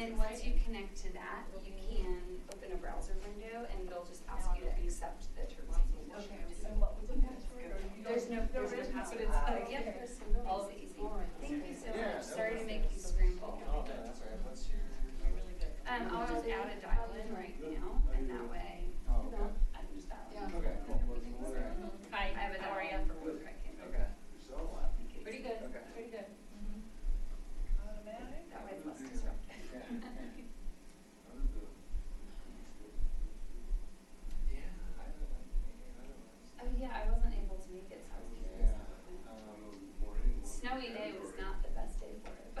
then once you connect to that, you can open a browser window and it'll just ask you to accept the terms and conditions. Okay, and what was the password? There's no password. Yep, it's simple, Oh, it's easy. all right. Thank you so Yeah, much. no Sorry to worries. make you scramble. Oh, that's all right. What's your? Really good. I'll just add a dial-in right now, and that way Oh, okay. I can just dial in. Yeah. Okay, cool. All right. I have a dial-in for work. I can. Okay. Pretty good, Okay. pretty good. Automatic? That way it's less disruptive. Yeah. Oh yeah, I wasn't able to make it, so I was curious. Yeah. Snowy day was not the best day for it.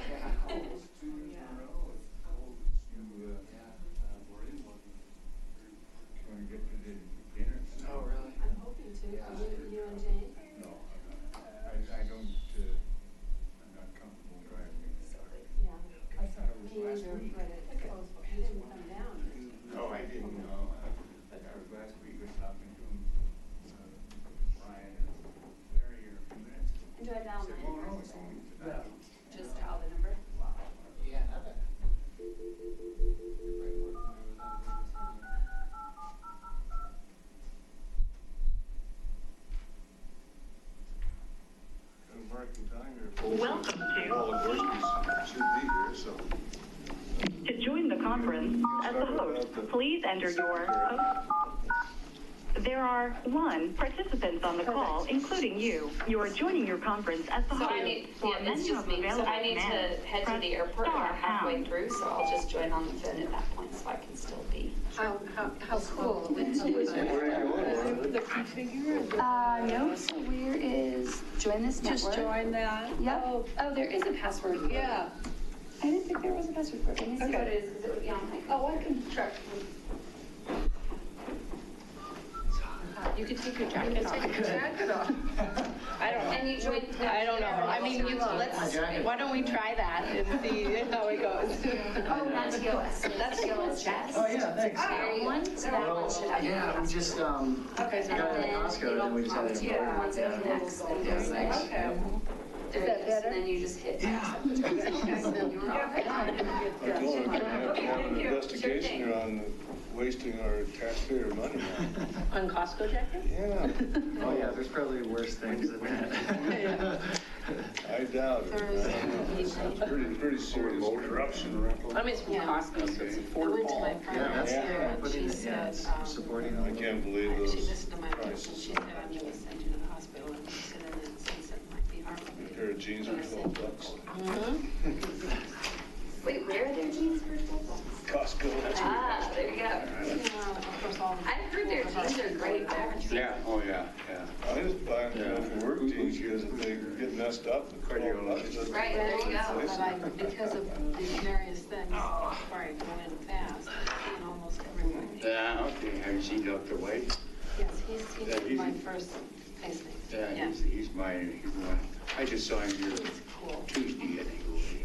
Can we get to the dinner? Oh, really? I'm hoping to. Yeah. You and Jane? No, I don't, I'm not comfortable driving. Yeah. I thought it was Me last either, week. but you didn't come down. No, I didn't know. That was last week, I was talking to Brian and Larry here a few minutes ago. And do I dial I said, well, no, mine? it's only tonight. Just dial the number? Yeah, not bad. And mark the time here. Welcome to- All the workers should be here, so. To join the conference as the host, please enter your host. There are 1 participants on the call, including you. You are joining your conference as the So host. I need, For yeah, it's menu just of me. So available I need to commands, head to press the airport and star I'm halfway pound. through, so I'll just join on the phone at that point so I can still be. How cool. Where are you going? The configure? No, so where is, join this network? Just join that? Yep. Oh, there is a password. for it. Yeah. I didn't think there was a password for it. Let me see Okay. what it is, because it would be on my. Oh, I can track. You can take your jacket off. Take your jacket off. I don't know. And you joined. I don't know. I mean, why don't we try that and see how it goes? Oh, not TOS. That's TOS chat. Oh, yeah, thanks. Scary one, so that one should have. Yeah, we just, got And out of then Costco and we just had it'll it. prompt you once it connects, then there's like. Okay. There it is, and then you just hit. accept the terms and conditions, and you're all good. I told her, can have an investigation here on wasting our taxpayer money. On Costco jacket? Yeah, Oh, yeah, there's probably worse things than that. I doubt it. It's pretty serious corruption. I mean, it's from Costco, so it's affordable. Yeah, that's, Yeah. putting it, yeah, it's supporting. I can't believe those She listened to my voice and prices. she said, I'm going to send you to the hospital and sit in and since it might be harmful. A pair of jeans for $12. Wait, where are their jeans for $12? Costco, that's where. Ah, there you go. Of course, all the. I've heard their jeans are great. I haven't tried. Yeah, oh, yeah. I just buy them for work jeans because if they get messed up, the $12. Right, there you But go. I, because of the various things, before I go in fast, I've seen almost everywhere. Yeah, okay, have you seen Dr. White? Yes, he's Yeah, he's- my first pacemaker. Yeah, he's one. I just saw him here Cool. Tuesday, I think.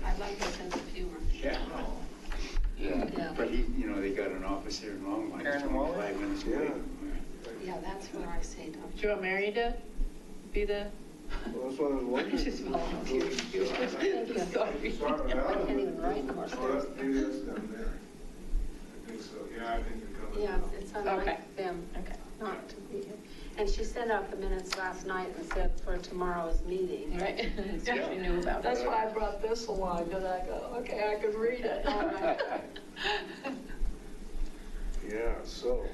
I like his sense of humor. Yeah. Yeah, but he, they got an office here in Longmont, Aaron it's Waller? 25 minutes away. Yeah, that's where I say, don't Do you want Mary to be the? Well, that's what I was wondering. She's volunteering. Sorry. I can't even write more. Maybe that's down there. I think so. Yeah, I think you're coming. Yeah, it's unlike Okay. them Okay. not to be here. And she sent out the minutes last night and said for tomorrow's meeting. Right, so she knew about That's it. why I brought this along, because I go, okay, I could read it. Yeah, so.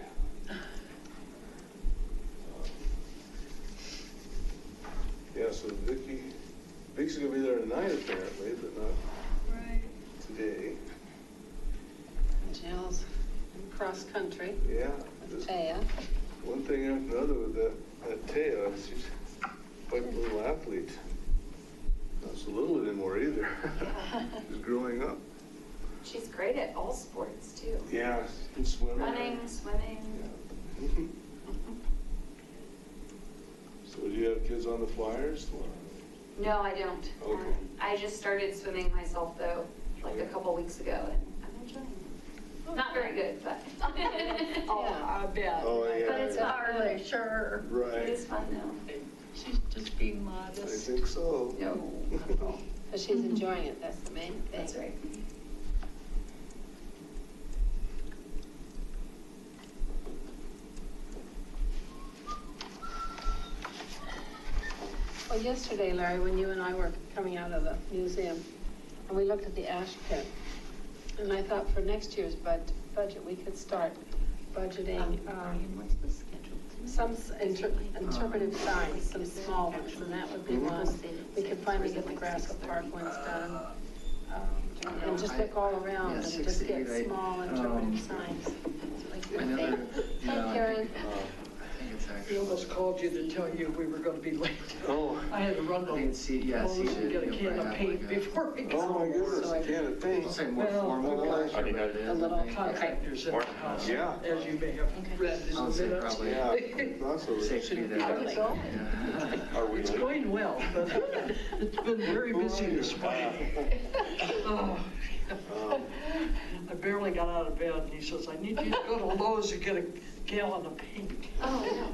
Yeah, so Vicky's gonna be there tonight apparently, but not today. Jill's in cross country Yeah, with just Taya. one thing after another with that Taya. She's quite a little athlete. Not so little anymore either. She's growing up. She's great at all sports too. Yeah, and swimming. Running, swimming. Yeah. So do you have kids on the Flyers? No, I don't. Okay. I just started swimming myself though, like a couple weeks ago, and I'm enjoying it. Not very good, but. Oh, I bet. Oh, yeah. But it's fun. Sure. It Right, is fun though. She's just being I modest. think so. No, not at all. But she's enjoying it, that's the main thing. That's right. Well, yesterday, Larry, when you and I were coming out of the museum, and we looked at the ash pit, and I thought for next year's budget, we could start budgeting, some interpretive signs, some small ones, and that would be one. We could finally get the Grassville Park ones done. And just look all around and just get small interpretive signs. Another, Hi, Karen. He almost called you to tell you we were gonna be late. Oh. I had to run I can see, yeah, home see, and get a you'll can bring of up paint like a- before we Oh, my go. goodness, a can of paint. I'll say more Well, formal. well, than what it is, a little I think. Contractors in the house, Yeah. as you may have read in I would the say minutes. probably Yeah, I thought so. six feet Shouldn't out. be so. Yeah. Are we It's late? going well, but it's been very busy this morning. Oh. I barely got out of bed, and he says, I need you to go to Lowe's and get a gallon of paint. I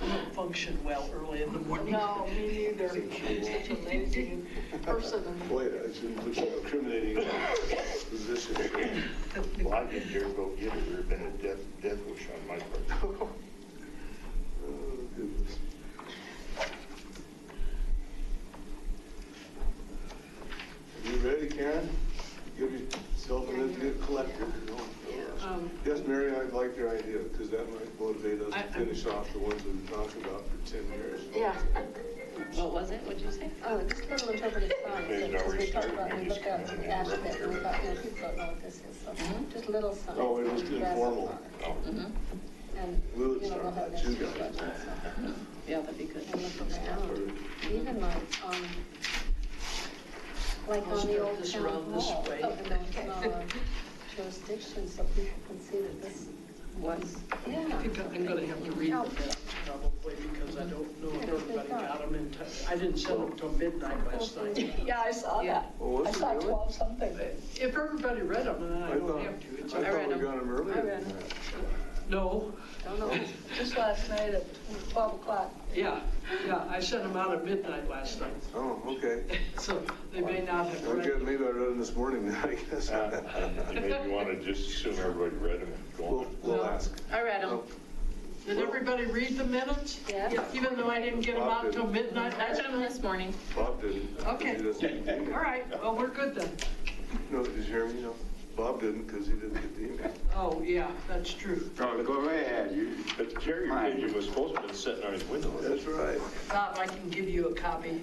don't function well early in the morning. No, me neither. Such a lazy person. Wait, I shouldn't put you in an incriminating position. Well, I didn't dare go get it, there'd been a death wish on my part. Oh, goodness. You ready, Karen? Give yourself a minute to get collected. Yes, Mary, I like your idea, because that might motivate us to finish off the ones we've talked about for 10 years. Yeah. What was it? What'd you say? Oh, just little interpretive signs, because we talked about, we looked at the ash pit, and we thought, people don't know what this is, so just little signs. Oh, it was with grass informal. on it. And, We would you know, we'll start have that, next you year's guys. budget, so. Yeah, that'd be good. And look around, even like I'll on the start old this town around this hall, way. up in those jurisdictions, so people can see that this was, yeah. I think I'm gonna have to read the minutes probably, because I don't know if everybody got them in time. I didn't send them till midnight last night. Yeah, I saw that. Oh, was it really? 12 something. If everybody read them, then I don't have to. It's I okay. thought we got them earlier I than read that. 'em. No, Don't know, just last night at 12 o'clock. yeah, I sent them out at midnight last night, Oh, okay. so they may not have Okay, read them. maybe I read them this morning, then, I guess. And maybe you want to just assume everybody read them and go We'll on. ask. I read them. Did everybody read the minutes? Yeah. Even though I didn't get them out till midnight I last read them this morning. Bob didn't. Okay. He doesn't- All right, well, we're good then. No, did you hear me? No. Bob didn't, because he didn't get the email. Oh, yeah, that's true. Oh, go ahead. But the carrier pigeon was supposed to have been sitting on his window. That's right. Bob, I can give you a copy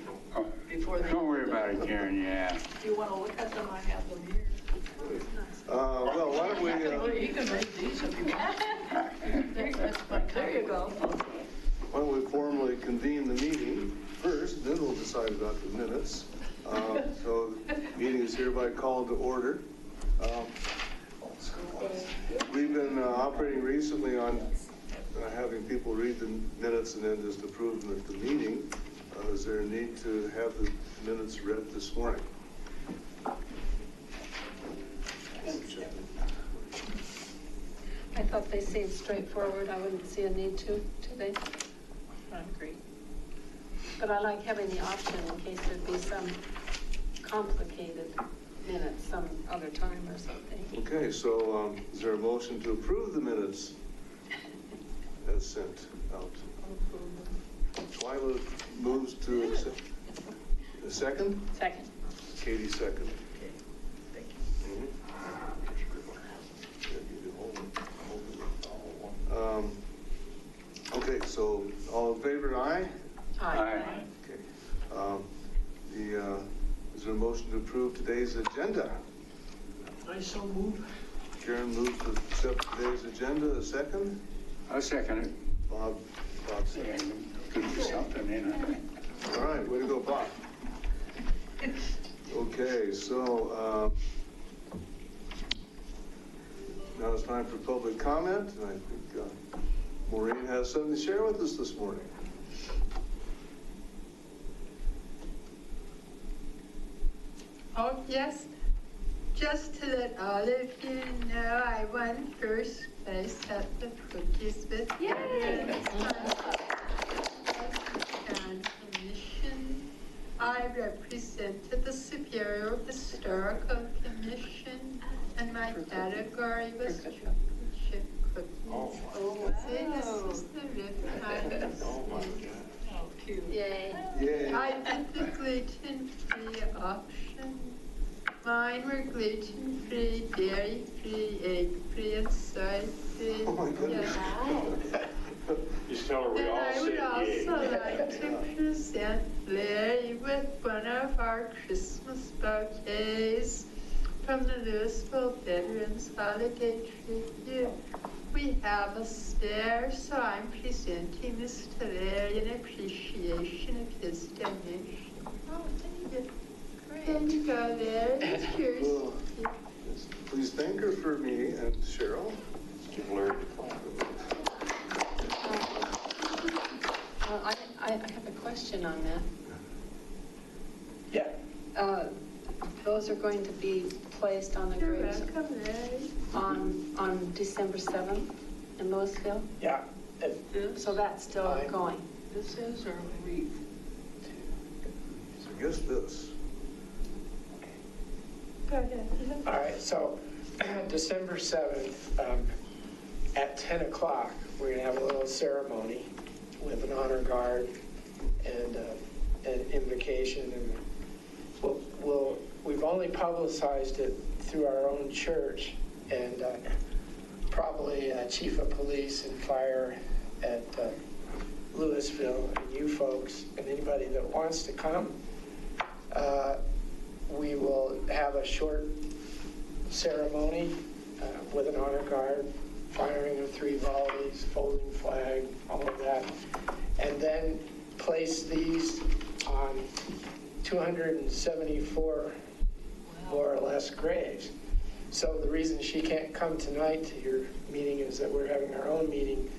before the. Don't worry about it, Karen, yeah. If you want to look at them, I have them here. Well, why don't we, Well, you can read these if you want. That's my copy. There you go. why don't we formally convene the meeting first, then we'll decide about the minutes. So, meeting is hereby called to order. We've been operating recently on having people read the minutes and then just approve them at the meeting. Is there a need to have the minutes read this morning? I thought they seemed straightforward, I wouldn't see a need to today. I agree. But I like having the option in case there'd be some complicated minutes some other time or something. Okay, so is there a motion to approve the minutes as sent out? Twyla moves to accept. A second? Second. Katie second. Thank you. Okay, so all in favor, aye? Aye. Okay. Is there a motion to approve today's agenda? I so move. Karen moves to accept today's agenda, a second? I'll second it. Bob second. Could be something in it. All right, way to go, Bob. Okay, so now it's time for public comment, and I think Maureen has something to share with us this morning. Oh, yes. Just to let all of you know, I won first place at the Cookies with Evidence Town Commission. I represented the Superior Historical Commission, and my category was chip cookies. Oh, See, this is the Rip Times. Oh, my God. cute. Yay. Yay. I did the gluten-free option. Mine were gluten-free, dairy-free, egg-free, and soy-free. Oh my goodness. Yeah. Just tell her we And all I would said yay. also like to present Larry with one of our Christmas bouquets from the Louisville Veterans Holiday Tribute. We have a spare, so I'm presenting this to Larry in appreciation of his donation. Oh, thank you. There you go, Larry. It's yours. Well, please thank her for me and Cheryl. Give Larry the clap. I have a question on that. Yeah. Those are going to be placed on the You're graves welcome, Larry. on December 7th in Louisville? Yeah. So that's still Fine. going? This is our week. So guess this. Go ahead. All right, so December 7th, at 10 o'clock, we're going to have a little ceremony with an honor guard and an invocation. And we've only publicized it through our own church, and probably chief of police and fire at Louisville, and you folks, and anybody that wants to come. We will have a short ceremony with an honor guard, firing of 3 volleys, folding flag, all of that, and then place these on 274 more or less graves. So the reason she can't come tonight to your meeting is that we're having our own meeting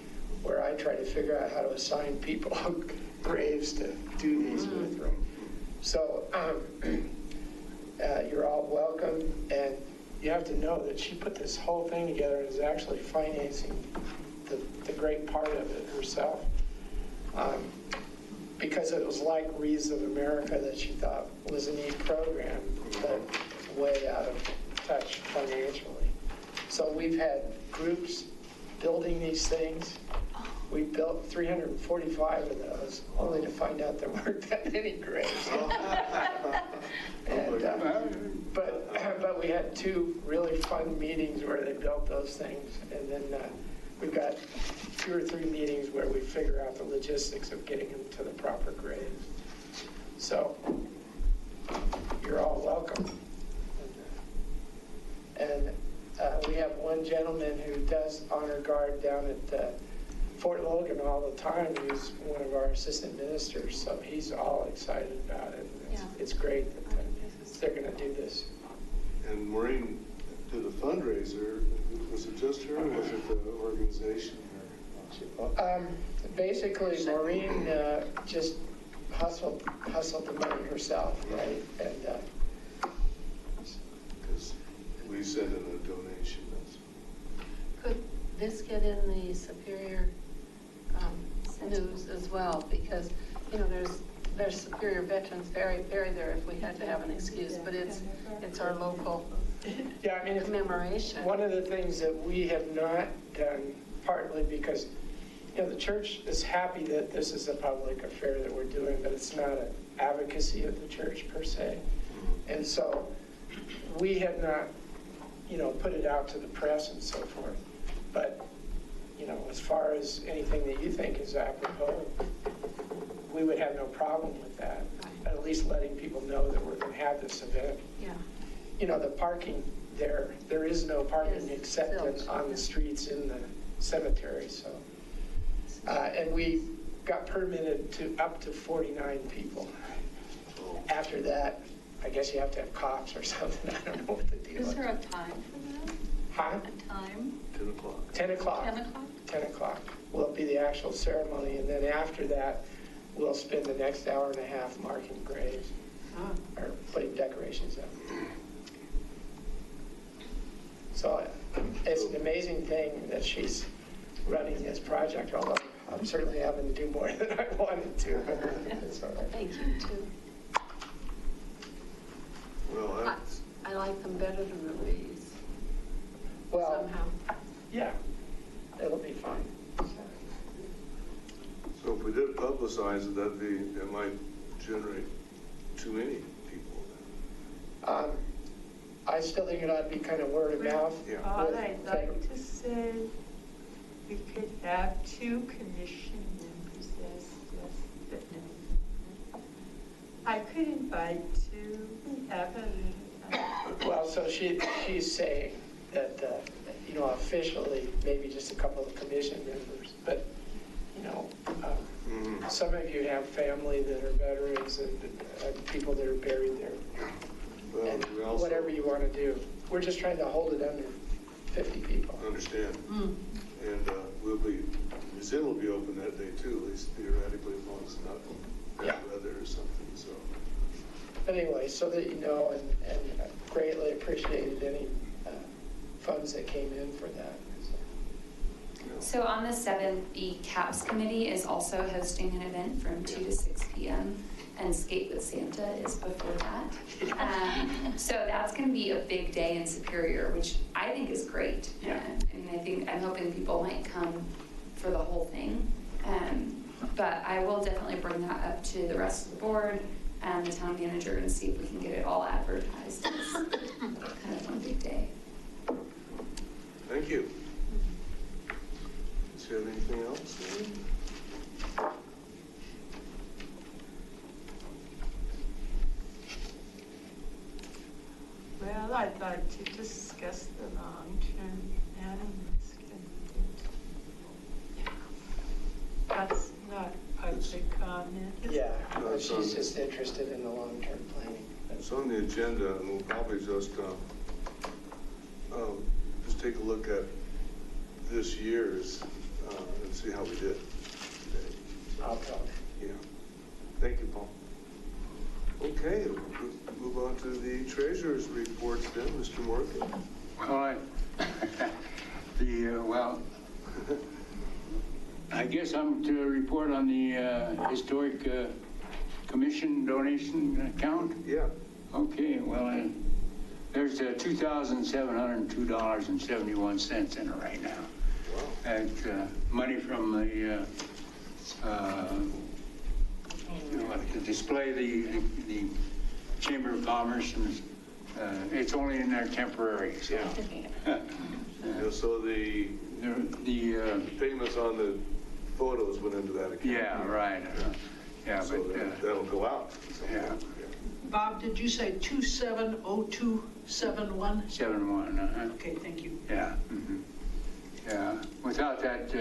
where I try to figure out how to assign people graves to do these with them. So you're all welcome, and you have to know that she put this whole thing together and is actually financing the great part of it herself. Because it was like Wreaths of America that she thought was a neat program, but way out of touch financially. So we've had groups building these things. We built 345 of those, only to find out there weren't that many graves. And, but we had 2 really fun meetings where they built those things, and then we've got 2 or 3 meetings where we figure out the logistics of getting them to the proper graves. So you're all welcome. And we have one gentleman who does honor guard down at Fort Logan all the time. He's one of our assistant ministers, so he's all excited about it. It's great that they're going to do this. And Maureen did a fundraiser. Was it just her, or was it the organization? Basically, Maureen just hustled the money herself, right? And Because we sent in a donation. Could this get in the Superior news as well? Because, you know, there's Superior veterans buried there if we had to have an excuse, but it's our local yeah, I mean, commemoration. One of the things that we have not done, partly because, you know, the church is happy that this is a public affair that we're doing, but it's not an advocacy of the church per se. And so we have not, you know, put it out to the press and so forth. But, you know, as far as anything that you think is apropos, we would have no problem with that. At least letting people know that we're going to have this event. Yeah. You know, the parking there is no parking Yes, except on the streets in the cemetery, so. And we got permitted to up to 49 people. After that, I guess you have to have cops or something. I don't know what the deal is. Is there a time for that? Huh? A time? 10 o'clock. 10 o'clock. 10 o'clock? 10 o'clock will be the actual ceremony, and then after that, we'll spend the next hour and a half marking graves or putting decorations up. So it's an amazing thing that she's running this project, although I'm certainly having to do more than I wanted to, but it's all right. Thank you, too. Well, I like them better than the wreaths, Well, somehow. yeah, it'll be fine. so if we did publicize size, that might generate too many people. I still think it ought to be kind of word of mouth. Yeah. All I'd like to say, we could have 2 commission members, yes, but no. I could invite 2, we have a Well, so she's saying that, officially, maybe just a couple of commission members, but, some of you have family that are veterans and people that are buried there. Well, And we also whatever you want to do. We're just trying to hold it under 50 people. understand. And the museum will be open that day too, at least theoretically, as long as it's not bad weather or something, so. But anyway, so that you know, and greatly appreciated any funds that came in for that. So on the 7th, the CAPS committee is also hosting an event from 2 to 6 p.m. and Skate with Santa is before that. So that's going to be a big day in Superior, which I think is great. Yeah. I'm hoping people might come for the whole thing. But I will definitely bring that up to the rest of the board and the town manager and see if we can get it all advertised as kind of one big day. Thank you. Do you have anything else? Well, I'd like to discuss the long-term animals. That's not public comment. Yeah, she's just interested in the long-term planning. It's on the agenda, and we'll probably just take a look at this year's and see how we did today. I'll tell Yeah. Thank you, Paul. Okay, we'll move on to the treasurer's reports then, Mr. Morgan. Well, I guess I'm to report on the historic commission donation account? Yeah. Okay, well, there's $2,702.71 in it right now. Wow. And money from the to display the Chamber of Commerce, and it's only in there temporary. So. Yeah, so the payments on the photos went into that account. Yeah, right. Yeah, so but that'll go out. Yeah. Bob, did you say 270271? 71. Okay, thank you. Yeah. Yeah. Without that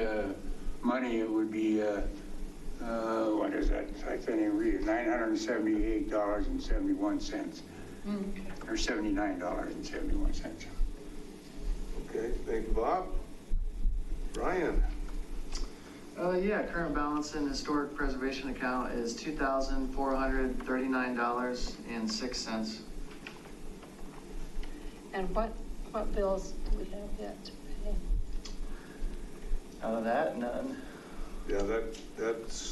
money, it would be what is that? I can't even read it. $978.71. Or $79.71. Okay, thank you, Bob. Brian. Yeah, current balance in historic preservation account is $2,439.06. And what bills do we have yet to pay? Out of that, none. Yeah, that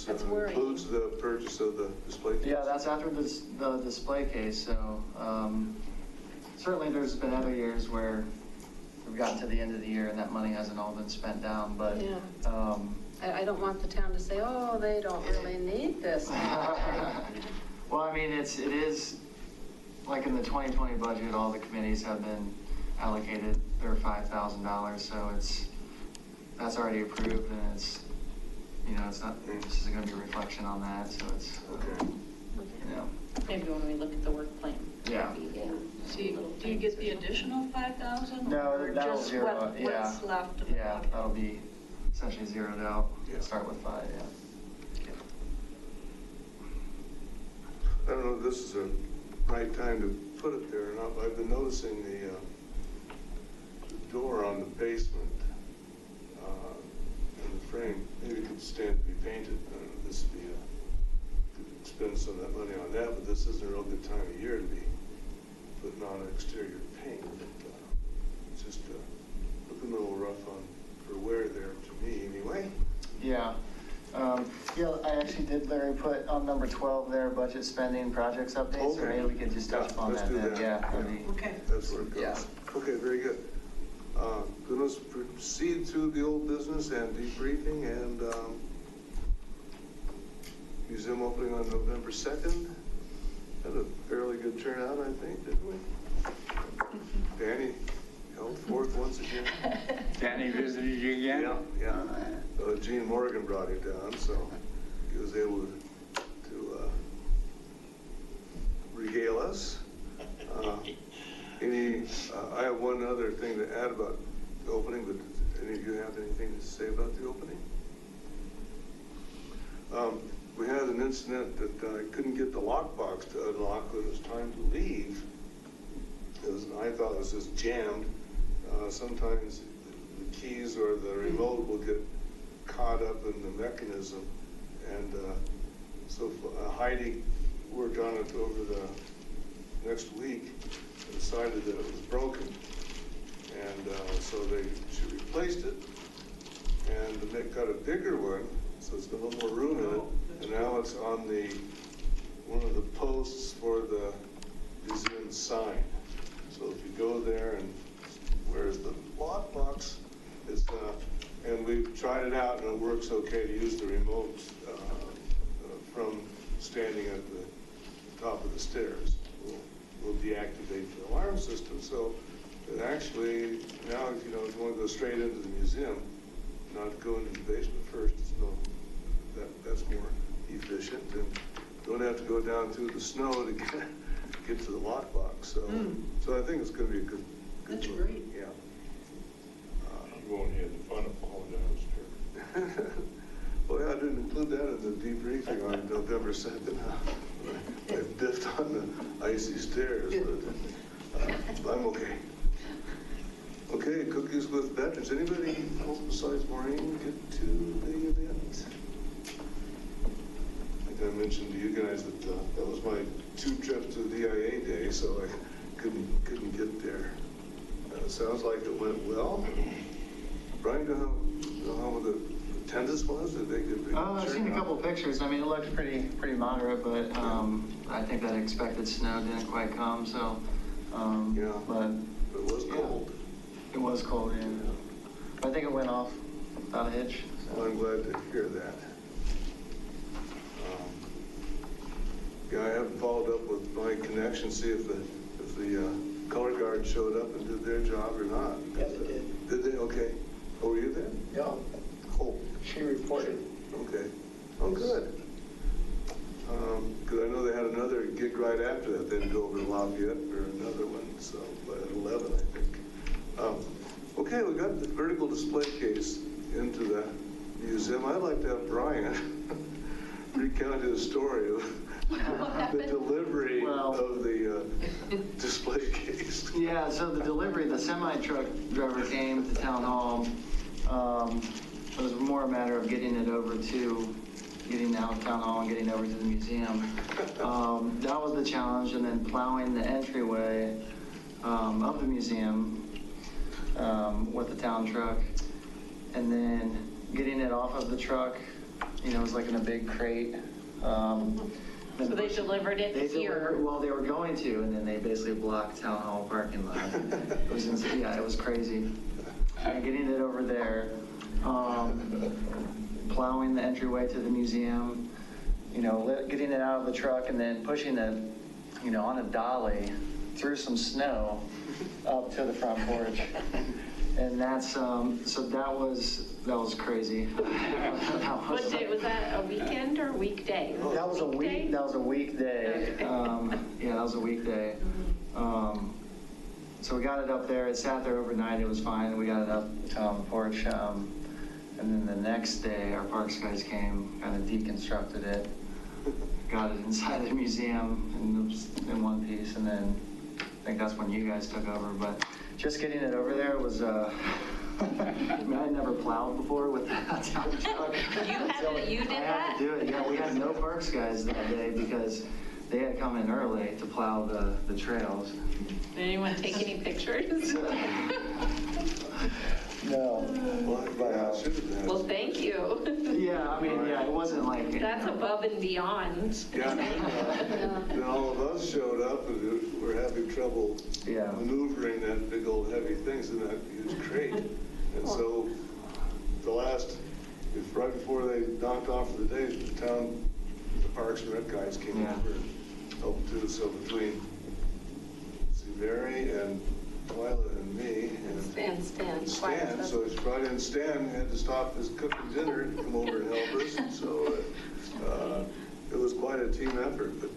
includes the purchase of the display case. Yeah, that's after the display case, so certainly there's been other years where we've gotten to the end of the year and that money hasn't all been spent down, but Yeah. I don't want the town to say, oh, they don't really need this. well, I mean, it is like in the 2020 budget, all the committees have been allocated their $5,000, so that's already approved, and it's not, this isn't going to be a reflection on that, so it's okay. Maybe when we look at the work plan. Yeah. So do you get the additional 5,000? No, or that'll just zero. what's left of Yeah, that'll be essentially zeroed out. Yeah. Start with 5, yeah. I don't know if this is the right time to put it there or not, but I've been noticing the door on the basement and the frame, maybe it could stand to be painted. I don't know if this would be could spend some of that money on that, but this isn't a real good time of year to be putting on exterior paint. It's just looking a little rough for wear there to me anyway. Yeah. I actually did, Larry, put on number 12 there, budget spending projects update, so Okay. maybe we could just touch upon Let's that do then. that. Yeah. That'd be- Okay. That's where it goes. Yeah. Okay, very good. Then let's proceed to the old business and debriefing, and museum opening on November 2nd. Had a fairly good turnout, I think, didn't we? Danny held forth once again. Danny visited you again? Yeah. Gene Morgan brought him down, so he was able to regale us. I have one other thing to add about the opening, but does any of you have anything to say about the opening? We had an incident that I couldn't get the lockbox to unlock when it was time to leave. I thought it was just jammed. Sometimes the keys or the remote will get caught up in the mechanism. And so Heidi worked on it over the next week and decided that it was broken. And so she replaced it and they got a bigger one, so it's got a little more room in it. And now it's on one of the posts for the museum sign. So if you go there and where's the lockbox? And we've tried it out and it works okay to use the remote from standing at the top of the stairs. We'll deactivate the alarm system. So it actually, now if you want to go straight into the museum, not go into the basement first, that's more efficient. And don't have to go down through the snow to get to the lockbox. So I think it's going to be a good That's move. great. Yeah. You won't have the fun of falling down the stairs. Well, yeah, I didn't include that in the debriefing on November 2nd. I biffed on the icy stairs, but I'm okay. Okay, cookies with veterans. Anybody else besides Maureen get to the event? Like I mentioned to you guys that that was my 2 trips to VIA Day, so I couldn't get there. Sounds like it went well. Brian, do you know how the attendance was? Did they get big? I've seen a couple pictures. I mean, it looked pretty moderate, but I think that expected snow didn't quite come. So, yeah, but it was cold. It was cold, yeah. But I think it went off without a hitch. So. Well, I'm glad to hear that. Yeah, I haven't followed up with my connection, see if the color guard showed up and did their job or not. Yeah, they did. Did they? Okay. Oh, were you there? Yeah. Oh. She reported. Okay. Oh, good. Because I know they had another gig right after that. They didn't go over to Lafayette for another one, so at 11, I think. Okay, we got the vertical display case into the museum. I'd like to have Brian recount his story of the delivery of the display case. Yeah, so the delivery, the semi-truck driver came to Town Hall. It was more a matter of getting out of Town Hall and getting over to the museum. That was the challenge, and then plowing the entryway of the museum with the town truck, and then getting it off of the truck. It was like in a big crate. So they delivered it here? Well, they were going to, and then they basically blocked Town Hall parking lot. It was insane. Yeah, it was crazy. And getting it over there, plowing the entryway to the museum, getting it out of the truck, and then pushing it, on a dolly through some snow up to the front porch. And that's, so that was crazy. What day, was that a weekend or a weekday? That was a week. That was a weekday. Yeah, that was a weekday. So we got it up there. It sat there overnight. It was fine. We got it up on the porch. And then the next day, our parks guys came, kind of deconstructed it, got it inside the museum in one piece, and then I think that's when you guys took over. But just getting it over there was. I mean, I'd never plowed before with that town truck. You did that? I had to do it. Yeah, we had no parks guys that day because they had come in early to plow the trails. Did anyone take any pictures? No. Well, thank you. Yeah, I mean, yeah, it wasn't like... That's above and beyond. Yeah. And all of us showed up and we're having trouble maneuvering that big old heavy things in that huge crate. And so right before they knocked off for the day, the town Parks and Rec guys came Yeah. over and helped too. So between Mary and Twyla and me and Stan, so she brought in Stan, had to stop his cooking dinner and come over and help us. And so it was quite a team effort. But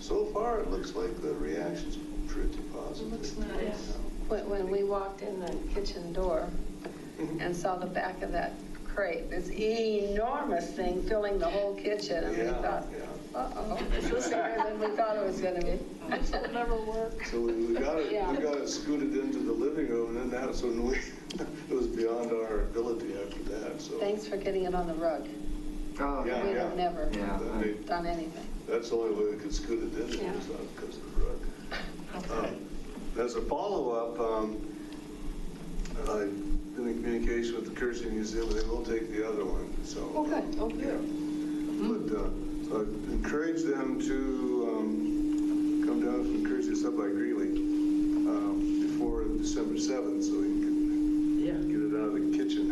so far, it looks like the reaction's pretty positive. Looks nice. When we walked in the kitchen door and saw the back of that crate, this enormous thing filling the whole kitchen, and we thought, uh-oh, is this bigger than we thought it was going to be? It'll never work. So we got it scooted into the living room, and then it was beyond our ability after that. So Thanks for getting it on the rug. Oh, We'd have never done anything. That's the only way we could scoot it in, was because of the rug. As a follow-up, I've been in communication with the Kersey Museum, and they will take the other one. So, good. But so I encourage them to come down from Kersey, it's up by Greeley, before December 7th, so we can get it out of the kitchen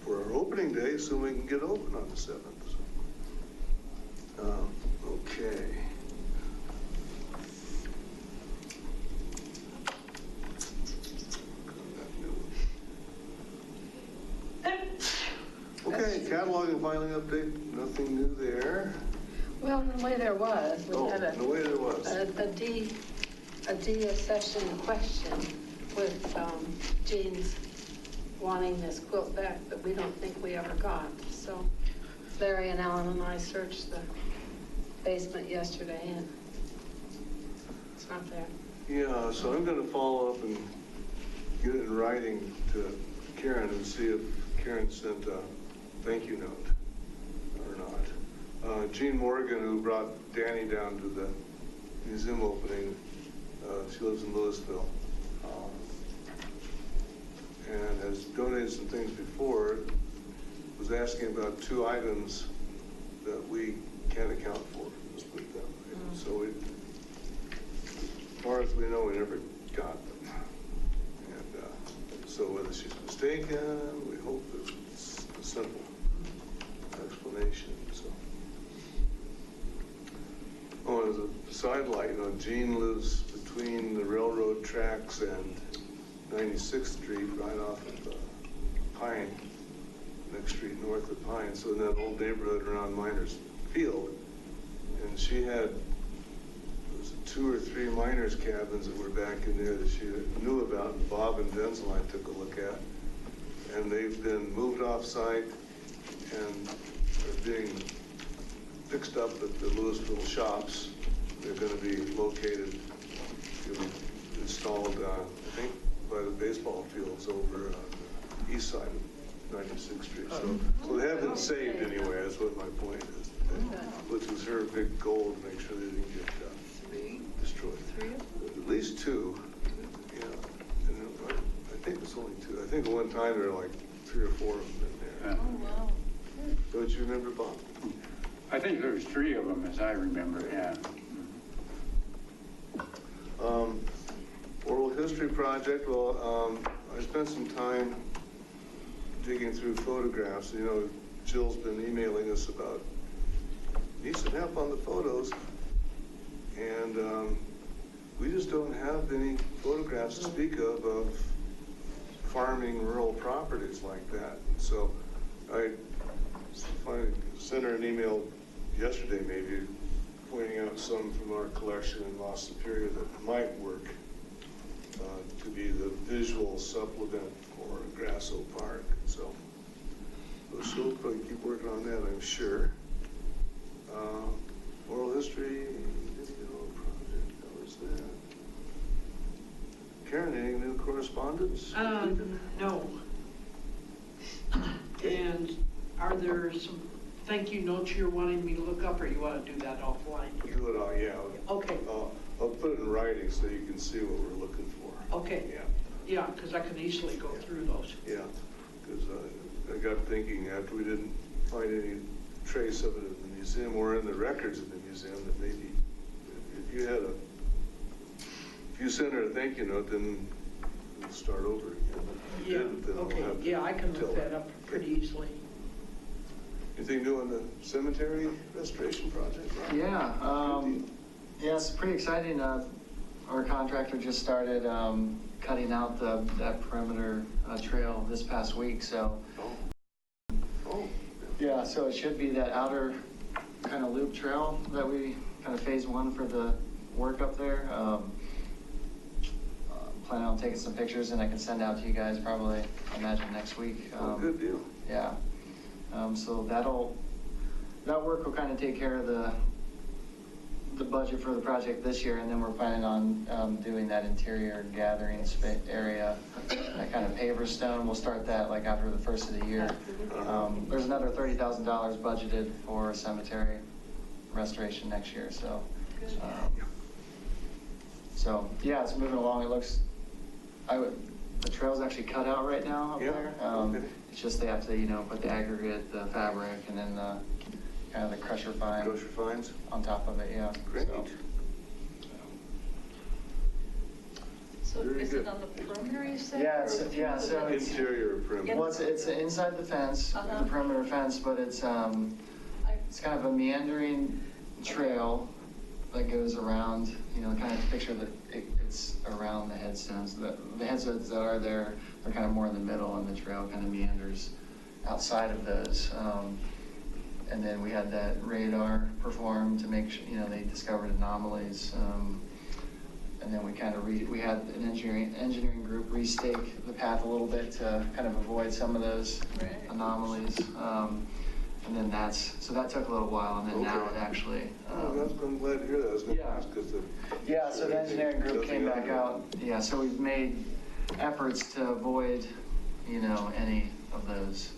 for our opening day, so we can get open on the 7th. So. Okay. Okay, catalog and filing update, nothing new there. Well, in a way there was. We had in a way there was. A D session question with Jean's wanting this quilt back that we don't think we ever got. So Larry and Alan and I searched the basement yesterday, and it's not there. Yeah, so I'm going to follow up and get it in writing to Karen and see if Karen sent a thank you note or not. Jean Morgan, who brought Danny down to the museum opening, she lives in Louisville, and has donated some things before, was asking about 2 items that we can't account for. Let's put it that way. So as far as we know, we never got them. And so whether she's mistaken, we hope that it's a simple explanation. So, as a sidelight, Jean lives between the railroad tracks and 96th Street, right off of Pine, next street north of Pine, so in that old neighborhood around Miners Field. And she had 2 or 3 miners' cabins that were back in there that she knew about, and Bob and Denzel I took a look at. And they've been moved off-site and are being fixed up at the Louisville shops. They're going to be located, installed, I think, by the baseball fields over on the east side of 96th Street. So they have been saved anyway, that's what my point is. Which was her big goal, to make sure they didn't get destroyed. 3? At least 2. Yeah. And I think it's only 2. I think at one time there were like 3 or 4 of them in there. Oh, wow. Don't you remember, Bob? I think there was 3 of them, as I remember, yeah. Oral History Project, well, I spent some time digging through photographs. Jill's been emailing us about, needs some help on the photos. And we just don't have any photographs to speak of farming rural properties like that. So I finally sent her an email yesterday, maybe, pointing out some from our collection in La Superior that might work to be the visual supplement for Grasso Park. So she'll probably keep working on that, I'm sure. Oral History Video Project, how was that? Karen, any new correspondence? No. And are there some thank you notes you're wanting me to look up, or you want to do that offline here? Do it all, yeah. Okay. I'll put it in writing so you can see what we're looking for. Okay. Yeah, because I can easily go through those. Yeah, because I got thinking after we didn't find any trace of it in the museum or in the records of the museum that maybe if you send her a thank you note, then we'll start over again. Yeah, okay, yeah, I can look that up pretty easily. Anything new on the cemetery restoration project, Brian? Yeah, it's pretty exciting. Our contractor just started cutting out that perimeter trail this past week, so. Yeah, so it should be that outer kind of loop trail that we, kind of phase one for the work up there. Planning on taking some pictures and I can send out to you guys probably, I imagine, next week. Good deal. Yeah. So that work will kind of take care of the budget for the project this year, and then we're planning on doing that interior gathering area, that kind of paver stone. We'll start that like after the first of the year. There's another $30,000 budgeted for cemetery restoration next year, so. So yeah, it's moving along. It looks, the trail's actually cut out right now up there. It's just they have to, put the aggregate, the fabric, and then the kind of the crusher fines on top of it. Yeah. Great. So is it on the perimeter, you said? Yeah, so it's interior perimeter. Well, it's inside the fence, the perimeter fence, but it's kind of a meandering trail that goes around, kind of picture that it's around the headstones. The headstones that are there are kind of more in the middle, and the trail kind of meanders outside of those. And then we had that radar performed to make sure, they discovered anomalies. And then we kind of we had an engineering group restake the path a little bit to kind of avoid some of those anomalies. And then that took a little while, and then now it actually. I'm glad to hear that. I was going to ask because so the engineering group came back out. Yeah, so we've made efforts to avoid, any of those.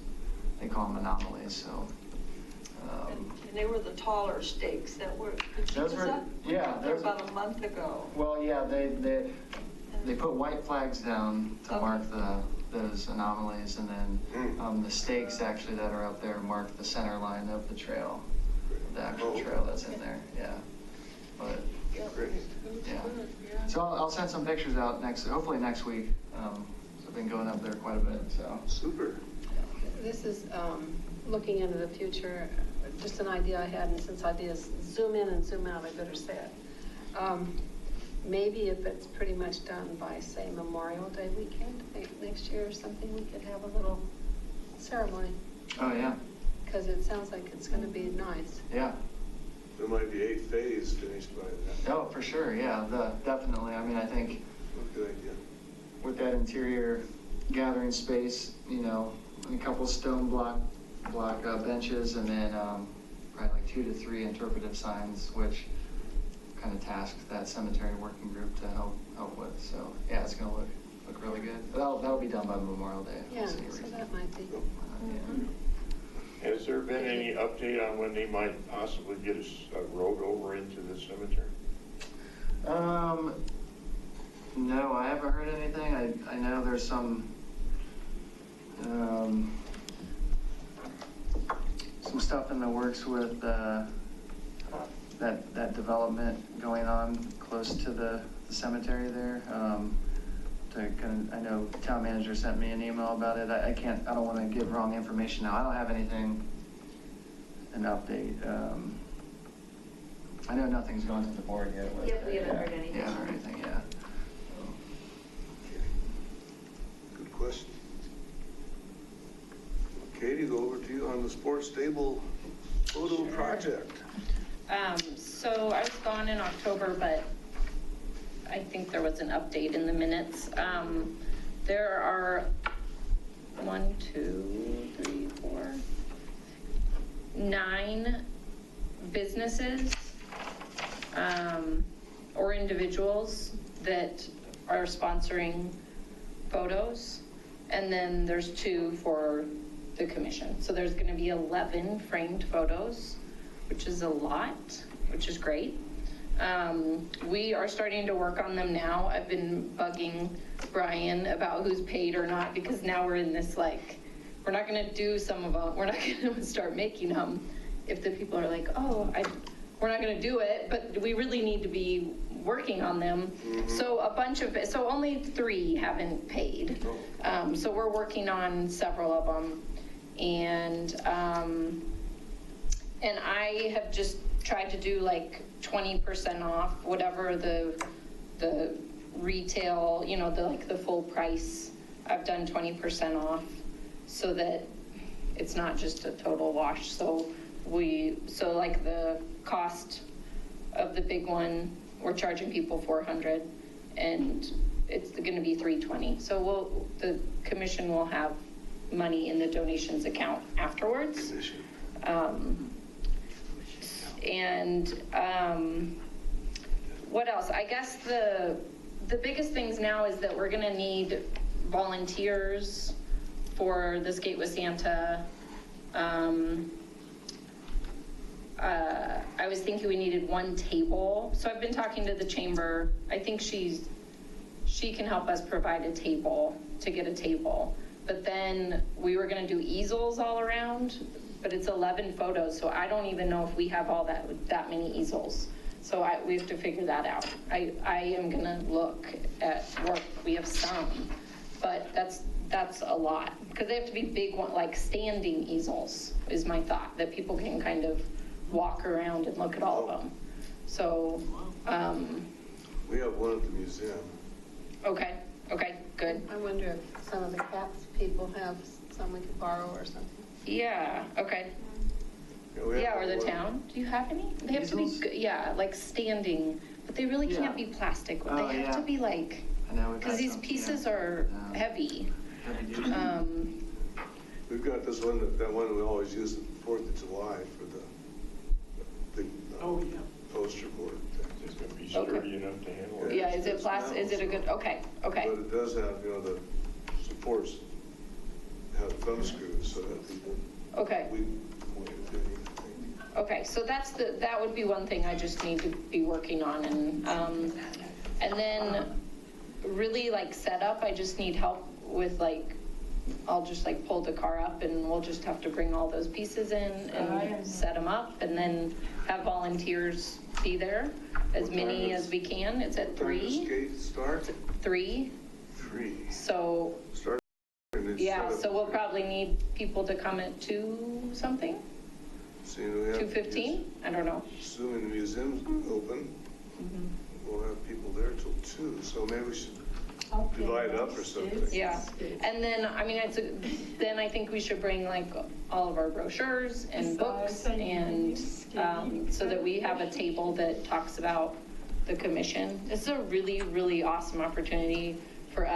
They call them anomalies. So. And they were the taller stakes that were. Those were, they're about a month ago. Well, yeah, they put white flags down to mark those anomalies, and then the stakes actually that are up there mark the center line of the trail, the actual trail that's in there. Yeah, but yeah. So I'll send some pictures out hopefully next week. So I've been going up there quite a bit. So super. This is looking into the future. Just an idea I had, and since ideas zoom in and zoom out, I better say it. Maybe if it's pretty much done by, say, Memorial Day weekend next year or something, we could have a little ceremony. Oh, yeah. Because it sounds like it's going to be nice. Yeah. There might be 8th phase finished by then. Oh, for sure. Yeah, definitely. I mean, I think good idea. With that interior gathering space, a couple stone block benches, and then probably like 2 to 3 interpretive signs, which kind of tasked that cemetery working group to help with. So yeah, it's going to look really good. That'll be done by Memorial Day. Yeah, so that might be. Has there been any update on when they might possibly get a road over into the cemetery? No, I haven't heard anything. I know there's some stuff in the works with that development going on close to the cemetery there. I know the town manager sent me an email about it. I don't want to give wrong information now. I don't have an update. I know nothing's gone to the board yet. Yep, we haven't heard anything. Yeah, haven't heard anything, yeah. Good question. Katie, go over to you on the sports stable photo project. So I was gone in October, but I think there was an update in the minutes. There are 9 businesses or individuals that are sponsoring photos, and then there's 2 for the commission. So there's going to be 11 framed photos, which is a lot, which is great. We are starting to work on them now. I've been bugging Brian about who's paid or not, because now we're in this, we're not going to do some of them. We're not going to start making them if the people are like, oh, we're not going to do it, but we really need to be working on them. Mm-hmm. So only 3 haven't paid. So we're working on several of them. And And I have just tried to do like 20% off, whatever the retail, you know, the full price. I've done 20% off so that it's not just a total wash. So like the cost of the big one, we're charging people $400 and it's going to be $320. So the commission will have money in the donations account afterwards. What else? I guess the biggest things now is that we're going to need volunteers for the Skate with Santa. I was thinking we needed one table. So I've been talking to the chamber. I think she can help us provide a table, to get a table. But then we were going to do easels all around, but it's 11 photos. So I don't even know if we have all that many easels. So we have to figure that out. I am going to look at work. We have some, but that's a lot because they have to be big one, like standing easels is my thought, that people can kind of walk around and look at all of them. So we have one at the museum. Okay, good. I wonder if some of the CAPS people have some we could borrow or something. Yeah, okay. Yeah, or the town. Do you have any? They have to be, like standing, but they really can't be plastic. They have to be like, because these pieces are heavy. We've got this one, that one we always use the 4th of July for the poster board. It's going to be sturdy enough to handle it. Yeah, is it plastic? Is it a good, okay. But it does have, the supports have thumb screws so that people. Okay. Okay, so that would be one thing I just need to be working on, and then really like setup. I just need help with I'll just pull the car up, and we'll just have to bring all those pieces in and set them up, and then have volunteers be there, as many as we can. It's at 3. What time does skate start? 3. 3. So. Yeah, so we'll probably need people to come at 2 something. 2:15? I don't know. Assuming the museum's open, we'll have people there till 2. So maybe we should divide up or something. Yeah, and then then I think we should bring all of our brochures and books, and so that we have a table that talks about the commission. This is a really, really awesome opportunity for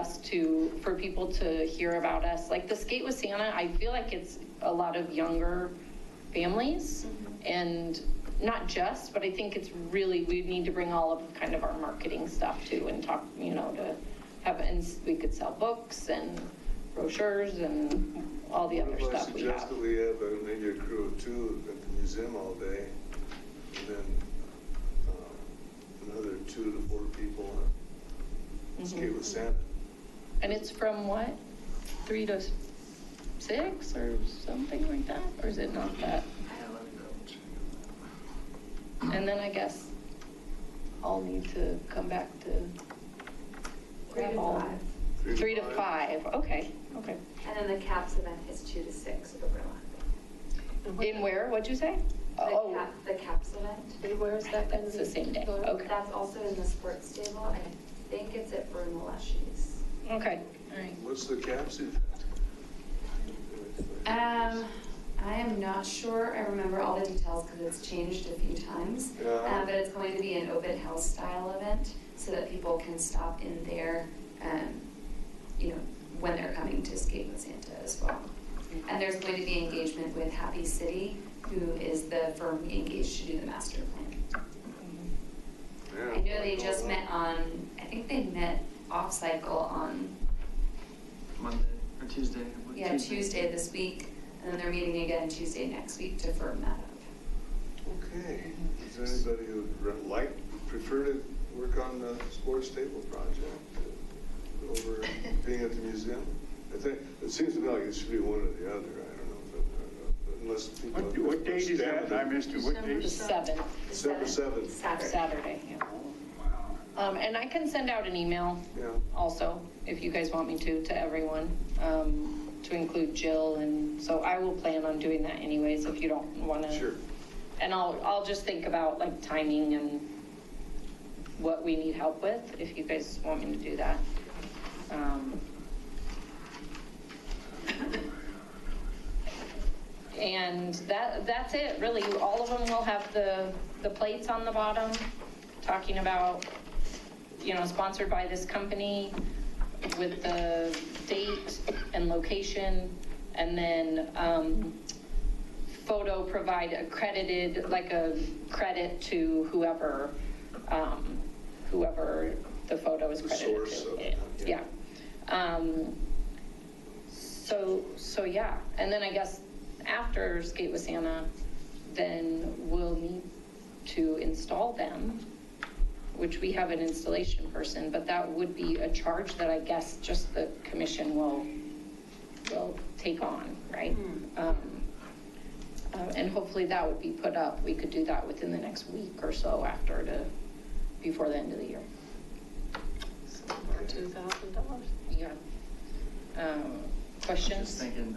people to hear about us. Like the Skate with Santa, I feel like it's a lot of younger families, and not just, but I think it's really, we need to bring all of kind of our marketing stuff too, and talk, to have, and we could sell books and brochures and all the other stuff we have. I suggest that we have maybe a crew of 2 at the museum all day, and then another 2 to 4 people Skate with Santa. And it's from what? 3 to 6 or something like that? Or is it not that? And then I guess I'll need to come back to 3 to 5. 3 to 5. Okay. And then the CAPS event is 2 to 6 overlap. In where? What'd you say? The CAPS event. And where is that? That's the same day. Okay. That's also in the sports stable. I think it's at Brunelleschi's. Okay. All right. What's the CAPS event? I am not sure. I remember all the details because it's changed a few times. But it's going to be an open house style event so that people can stop in there, when they're coming to Skate with Santa as well. And there's going to be engagement with Happy City, who is the firm we engaged to do the master plan. I know they just met I think they met off cycle on Monday or Tuesday. Yeah, Tuesday this week, and then they're meeting again Tuesday next week to firm that up. Okay. Is there anybody who would prefer to work on the sports stable project over being at the museum? I think it seems to me like it should be one or the other. I don't know, but unless people. What date is that? I missed it. What date? The 7th. December 7th. Saturday. Yeah. And I can send out an email also, if you guys want me to everyone, to include Jill. And so I will plan on doing that anyways, if you don't want to. Sure. And I'll just think about like timing and what we need help with, if you guys want me to do that. And that's it, really. All of them will have the plates on the bottom, talking about, sponsored by this company, with the date and location, and then photo accredited, like a credit to whoever the photo is credited Source to. of it, Yeah. So yeah, and then I guess after Skate with Santa, then we'll need to install them, which we have an installation person, but that would be a charge that I guess just the commission will take on, right? And hopefully that would be put up. We could do that within the next week or so before the end of the year. $2,000. Yeah. Questions? Just thinking,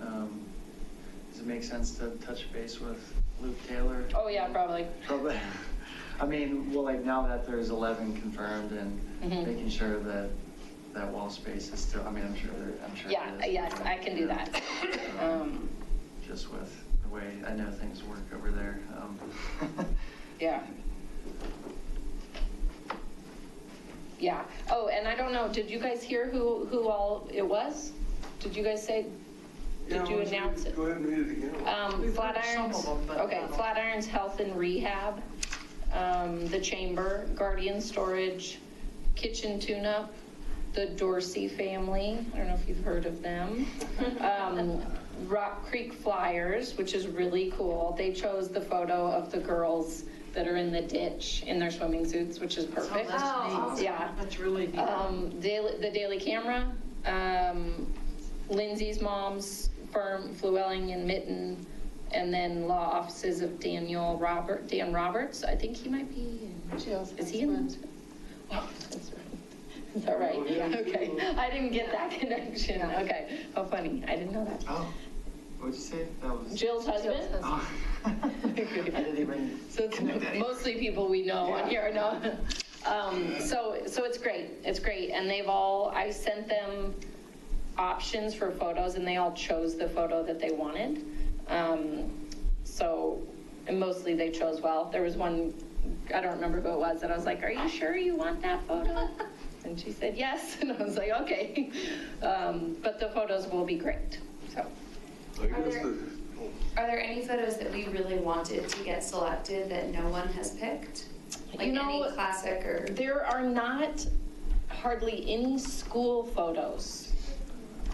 does it make sense to touch base with Luke Taylor? Oh yeah, probably. Probably. I mean, well, like now that there's 11 confirmed and making sure that that wall space is still, I mean, I'm sure Yeah, it is. yes, I can do that. Just with the way I know things work over there. Yeah. Yeah. Oh, and I don't know, did you guys hear who all it was? Did you guys say, did you announce it? Go ahead and read it again. We've heard some of them, but- Okay, Flatirons Health and Rehab, the Chamber, Guardian Storage, Kitchen Tune-Up, the Dorsey family, I don't know if you've heard of them. Rock Creek Flyers, which is really cool. They chose the photo of the girls that are in the ditch in their swimming suits, which is perfect. Oh, that's neat. Yeah. That's really neat. The Daily Camera, Lindsay's mom's firm, Flewelling and Mitten, and then law offices of Dan Roberts. I think he might be is he in? Oh, that's right. Is that right? Yeah. Okay. I didn't get that connection. Okay. How funny. I didn't know that. Oh, what'd you say? That was Jill's husband? Oh. I didn't even So it's connect that. mostly people we know on here, no? So it's great, and I sent them options for photos, and they all chose the photo that they wanted. And mostly they chose well. There was one, I don't remember who it was, that I was like, are you sure you want that photo? And she said yes, and I was like, okay. But the photos will be great, so. Are there any photos that we really wanted to get selected that no one has picked? Like any classic or? There are not hardly any school photos.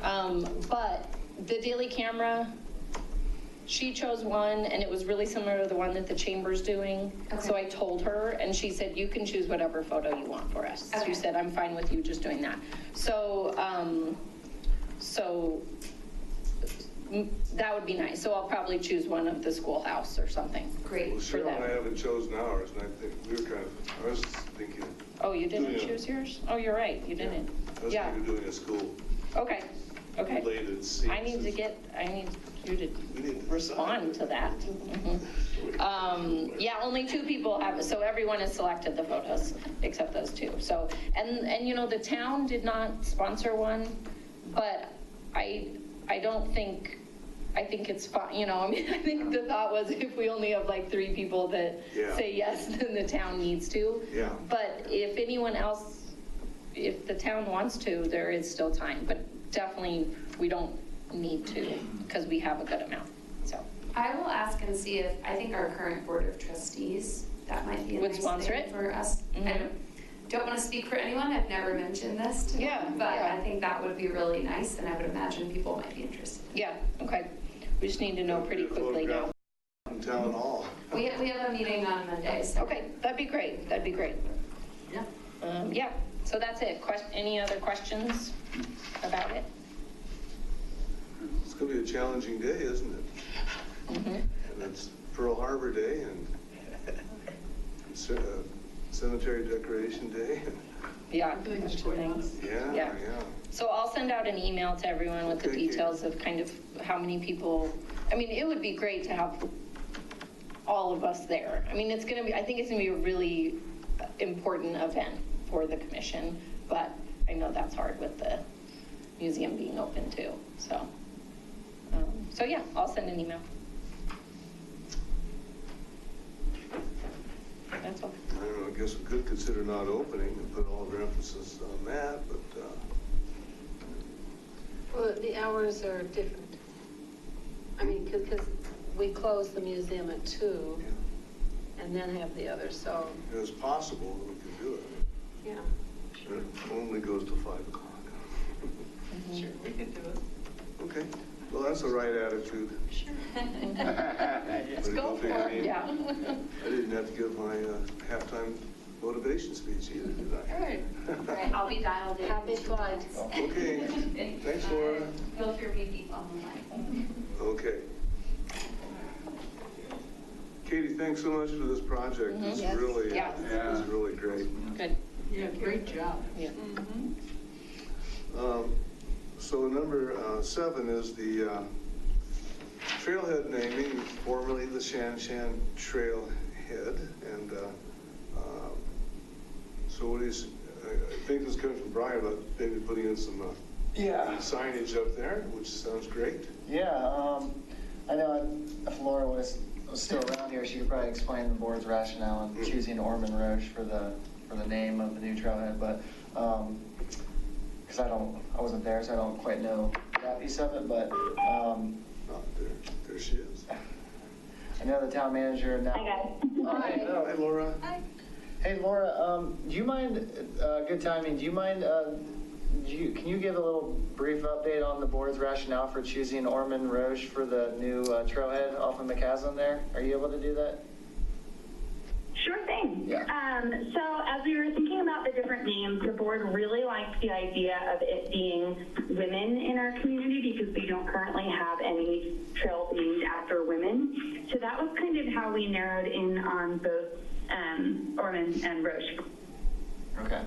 But the Daily Camera, she chose one, and it was really similar to the one that the Chamber's doing. Okay. So I told her, and she said, you can choose whatever photo you want for us. Okay. She said, I'm fine with you just doing that. So that would be nice. So I'll probably choose one of the schoolhouse or something. Great. Well, for Cheryl and I them. haven't chosen ours, and I think we were I was thinking. Oh, you didn't doing choose yours? Oh, you're right, you didn't. I was Yeah. thinking of doing a school Okay. related scene. I need you to We need to respond to that. Yeah, only 2 people have, so everyone has selected the photos except those 2. So, and the town did not sponsor one, but I think it's fine, I mean, I think the thought was if we only have like 3 people that say yes, then the town needs to. Yeah. But if anyone else, if the town wants to, there is still time, but definitely we don't need to because we have a good amount, so. I will ask and see if, I think our current board of trustees, that might be a Would nice sponsor thing it? for us. I don't want to speak for anyone, I've never mentioned this to them, but I think that would be really nice, and I would imagine people might be interested. Yeah, okay. We just need to know pretty quickly now. In town hall. We have a meeting on Monday, so. Okay, that'd be great, Yeah. Yeah, so that's it. Any other questions about it? It's going to be a challenging day, isn't it? And it's Pearl Harbor Day and Cemetery Decoration Day. Yeah, bunch of things. Yeah. So I'll send out an email to everyone with the details of kind of how many people, I mean, it would be great to have all all of us there. I mean, it's going to be, I think it's going to be a really important event for the commission, but I know that's hard with the museum being open too. So, so yeah, I'll send an email. That's all. I don't know, I guess we could consider not opening and put all of our emphasis on that, but, Well, the hours are different. I mean, because we close the museum at 2 and then have the other, so, it's possible that we can do it. yeah. But it only goes to 5 o'clock. Sure, we could do it. Okay, well, that's the right attitude. Sure. Let's go for it, yeah. I didn't have to give my halftime motivation speech either, did I? All right. All right, I'll be dialed in. Happy flights. Okay, thanks, Laura. Feel free to repeat on the line. Okay. Katie, thanks so much for this project. It's Yes. really, Yeah. it's really great. Good. Yeah, great job. Yeah. So number 7 is the trailhead naming, formerly the Shan Shan Trailhead. And so what is, I think this comes from Brian about maybe putting in some signage up there, which sounds great. Yeah, I know if Laura was still around here, she could probably explain the board's rationale in choosing Ormond Roche for the name of the new trailhead, but because I wasn't there, so I don't quite know that piece of it, but there she is. I know the town manager now. Hi, guys. Hi, Laura. Hi. Hey, Laura, do you mind, good timing, do you mind, can you give a little brief update on the board's rationale for choosing Ormond Roche for the new trailhead off of McCaslin there? Are you able to do that? Sure thing. Yeah. So as we were thinking about the different names, the board really liked the idea of it being women in our community because we don't currently have any trails named after women. So that was kind of how we narrowed in on both Ormond and Roche. Okay.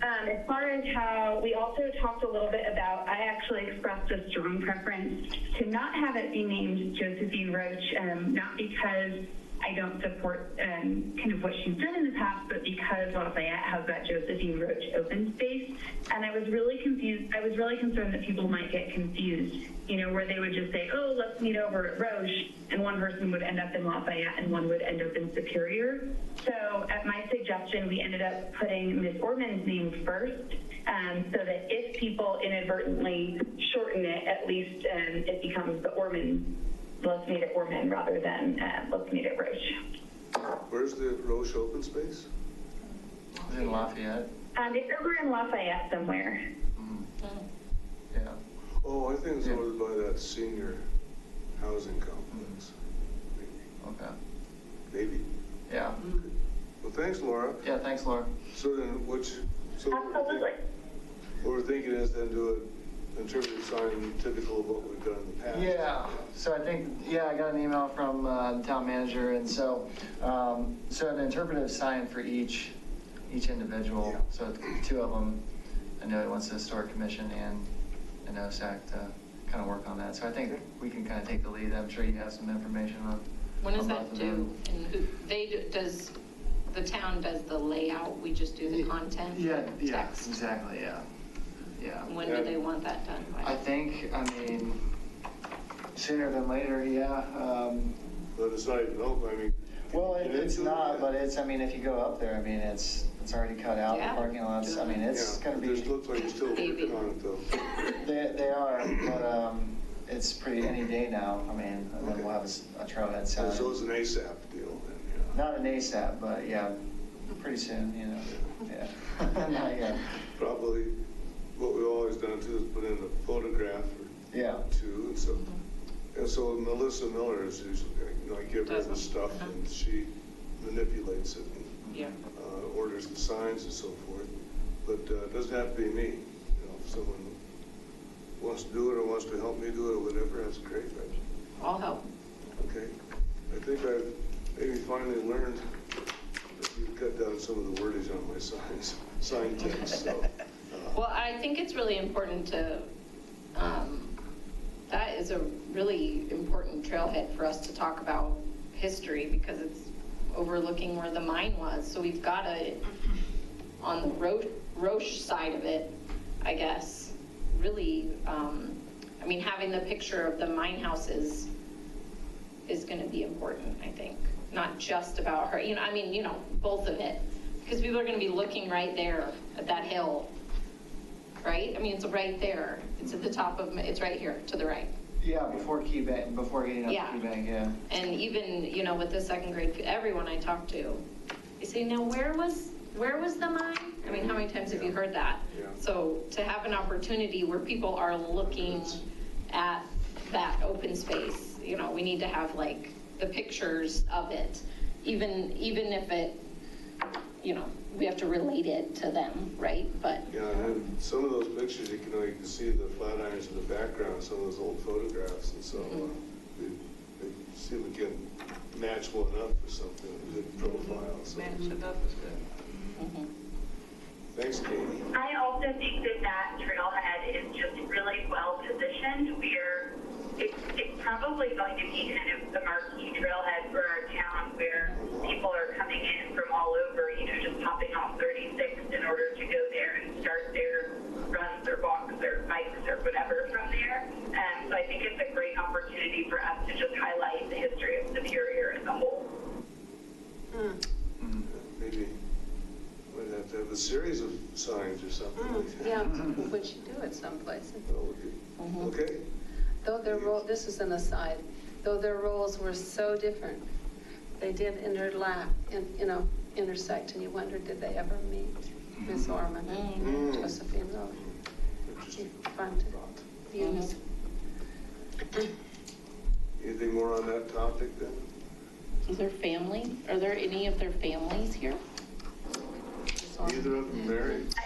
As far as how we also talked a little bit about, I actually expressed a strong preference to not have it be named Josephine Roche, not because I don't support kind of what she's done in the past, but because Lafayette has that Josephine Roche open space. And I was really confused. I was really concerned that people might get confused, you know, where they would just say, oh, let's meet over at Roche, and one person would end up in Lafayette and one would end up in Superior. So at my suggestion, we ended up putting Ms. Ormond's name first, so that if people inadvertently shorten it, at least it becomes the Ormond. Let's meet at Ormond rather than let's meet at Roche. Where's the Roche open space? Is it in Lafayette? It's over in Lafayette somewhere. Yeah. Oh, I think it's over by that senior housing complex. Okay. Maybe. Yeah. Well, thanks, Laura. Yeah, thanks, Laura. So then, Absolutely. what we're thinking is then do an interpretive sign typical of what we've done in the past. Yeah, so I think, I got an email from the town manager, and so an interpretive sign for each individual. Yeah. So 2 of them, I know he wants the Historic Commission and OSAC to kind of work on that. So I think we can kind of take the lead. I'm sure you have some information on. When is on that both of due? them. And the town does the layout, we just do the content? Yeah, text? exactly, yeah. When do they want that done by? I think, sooner than later, yeah. But it's not even open, I mean. Well, it's not, but it's, if you go up there, it's already cut out, the Yeah. parking lots, it's gonna be. It looks like you're still working on it though. They are, but, it's pretty any day now, and then we'll have a trailhead sign. So it's an ASAP deal then, Not an ASAP, but pretty soon, yeah. Not yet. Probably what we've always done too is put in a photograph or two, and so Melissa Miller is usually, I give her the stuff and she manipulates it and orders the signs and so forth. But it doesn't have to be me. If someone wants to do it or wants to help me do it or whatever, that's great. I'll help. Okay. I think I've maybe finally learned that you cut down some of the wordage on my sign text. So. Well, I think it's really important to, that is a really important trailhead for us to talk about history because it's overlooking where the mine was. So we've got to, on the Roche side of it, I guess, really, I mean, having the picture of the mine houses is going to be important, I think. Not just about her, I mean, both of it. Because people are going to be looking right there at that hill, right? I mean, it's right there. It's at the top of, it's right here to the right. Yeah, before getting up Yeah. to Key Bank, yeah. And even, with the second grade, everyone I talk to, they say, now where was the mine? I mean, how many times have you heard that? Yeah. So to have an opportunity where people are looking at that open space, we need to have like the pictures of it, even if it, we have to relate it to them, right? But Yeah, and then some of those pictures, you can see the flat irons in the background, some of those old photographs, and so they see if we can match one up for something, a good profile. So. Match it up is good. Thanks, Katie. I also think that trailhead is just really well positioned. It's probably going to be kind of the marquee trailhead for our town where people are coming in from all over, just hopping off 36 in order to go there and start their runs or walks or bikes or whatever from there. So I think it's a great opportunity for us to just highlight the history of Superior as a whole. Maybe we'd have to have a series of signs or something like that. Yeah, we should do it someplace. Okay. Though their role, this is an aside, though their roles were so different, they did intersect, and you wonder, did they ever meet? Miss Orman and Josephine Rowe. Fun to use. Anything more on that topic then? is there family? Are there any of their families here? Neither of them married, so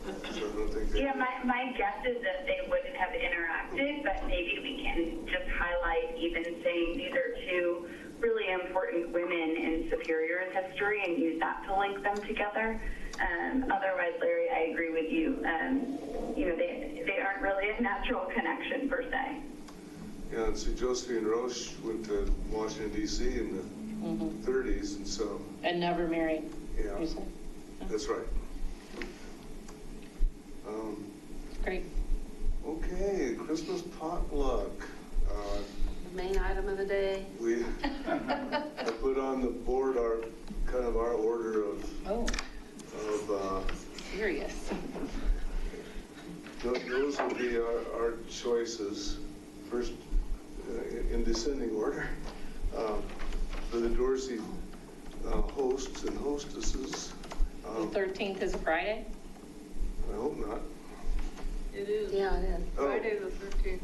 I don't think they... Yeah, my guess is that they wouldn't have interacted, but maybe we can just highlight even saying these are two really important women in Superior's history and use that to link them together. Otherwise, Larry, I agree with you. They aren't really a natural connection per se. Yeah, and so Josephine Roche went to Washington, D.C. in the 30s, and so... And never married. Yeah, that's right. Great. Okay, Christmas potluck. The main item of the day. I put on the board our order of... Serious. Those will be our choices, first in descending order, for the Dorsey hosts and hostesses. The 13th is a Friday? I hope not. It is. Yeah, it is. Friday the 13th.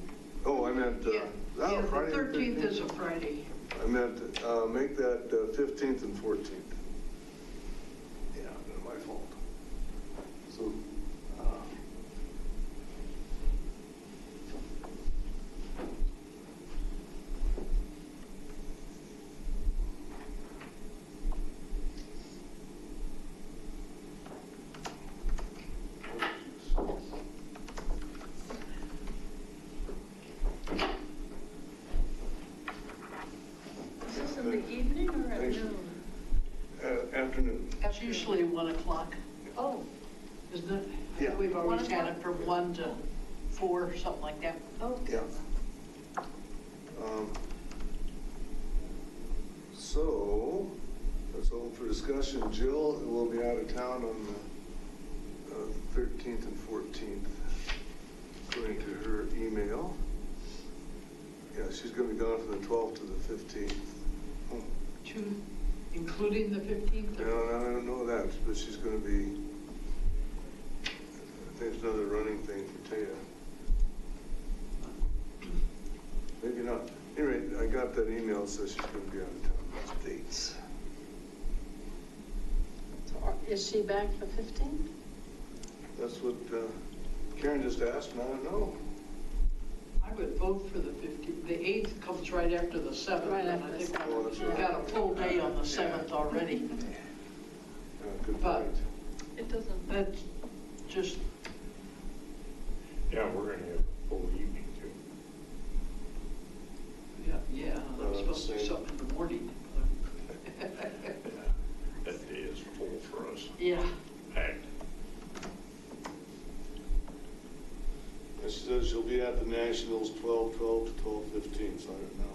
Oh, I meant, Yeah, Friday the 13th is a Friday. I meant, make that 15th and 14th. Yeah, not my fault. So, Is this in the evening or at Thanks. noon? Afternoon. It's usually 1 o'clock. Oh. Isn't it? Yeah. We've always had it from 1 to 4, something like that. Oh. Yeah. So, that's all for discussion. Jill will be out of town on the 13th and 14th, according to her email. Yeah, she's going to be gone from the 12th to the 15th. Including the 15th? No, I don't know that, but she's going to be, I think it's another running thing for Taya. Maybe not. Anyway, I got that email, so she's going to be out of town. Those dates. So is she back for 15? That's what Karen just asked, and I don't know. I would vote for the 15th. The 8th comes right after the 7th. Right and after I the think 7th. we've got a full day on the 7th already. Good But point. it doesn't, that's just, Yeah, we're gonna have a full evening too. yeah, that was supposed to be And she says she'll be at the Nationals 12/12 to 12/15, so I don't know.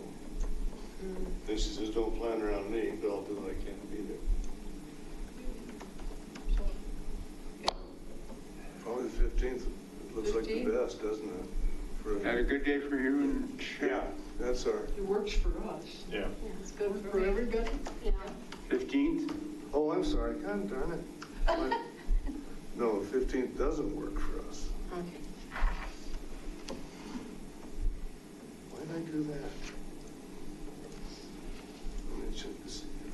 Then she says, don't plan around me, but I'll do what I can to be there. Probably the 15th. It looks like the best, doesn't it? Had a good day for you and Yeah, that's our. It works for us. Yeah. It's good For everybody? Yeah. 15th? Oh, I'm sorry. God darn it. No, the 15th doesn't work for us. Okay. Why did I do that? Let me check this again.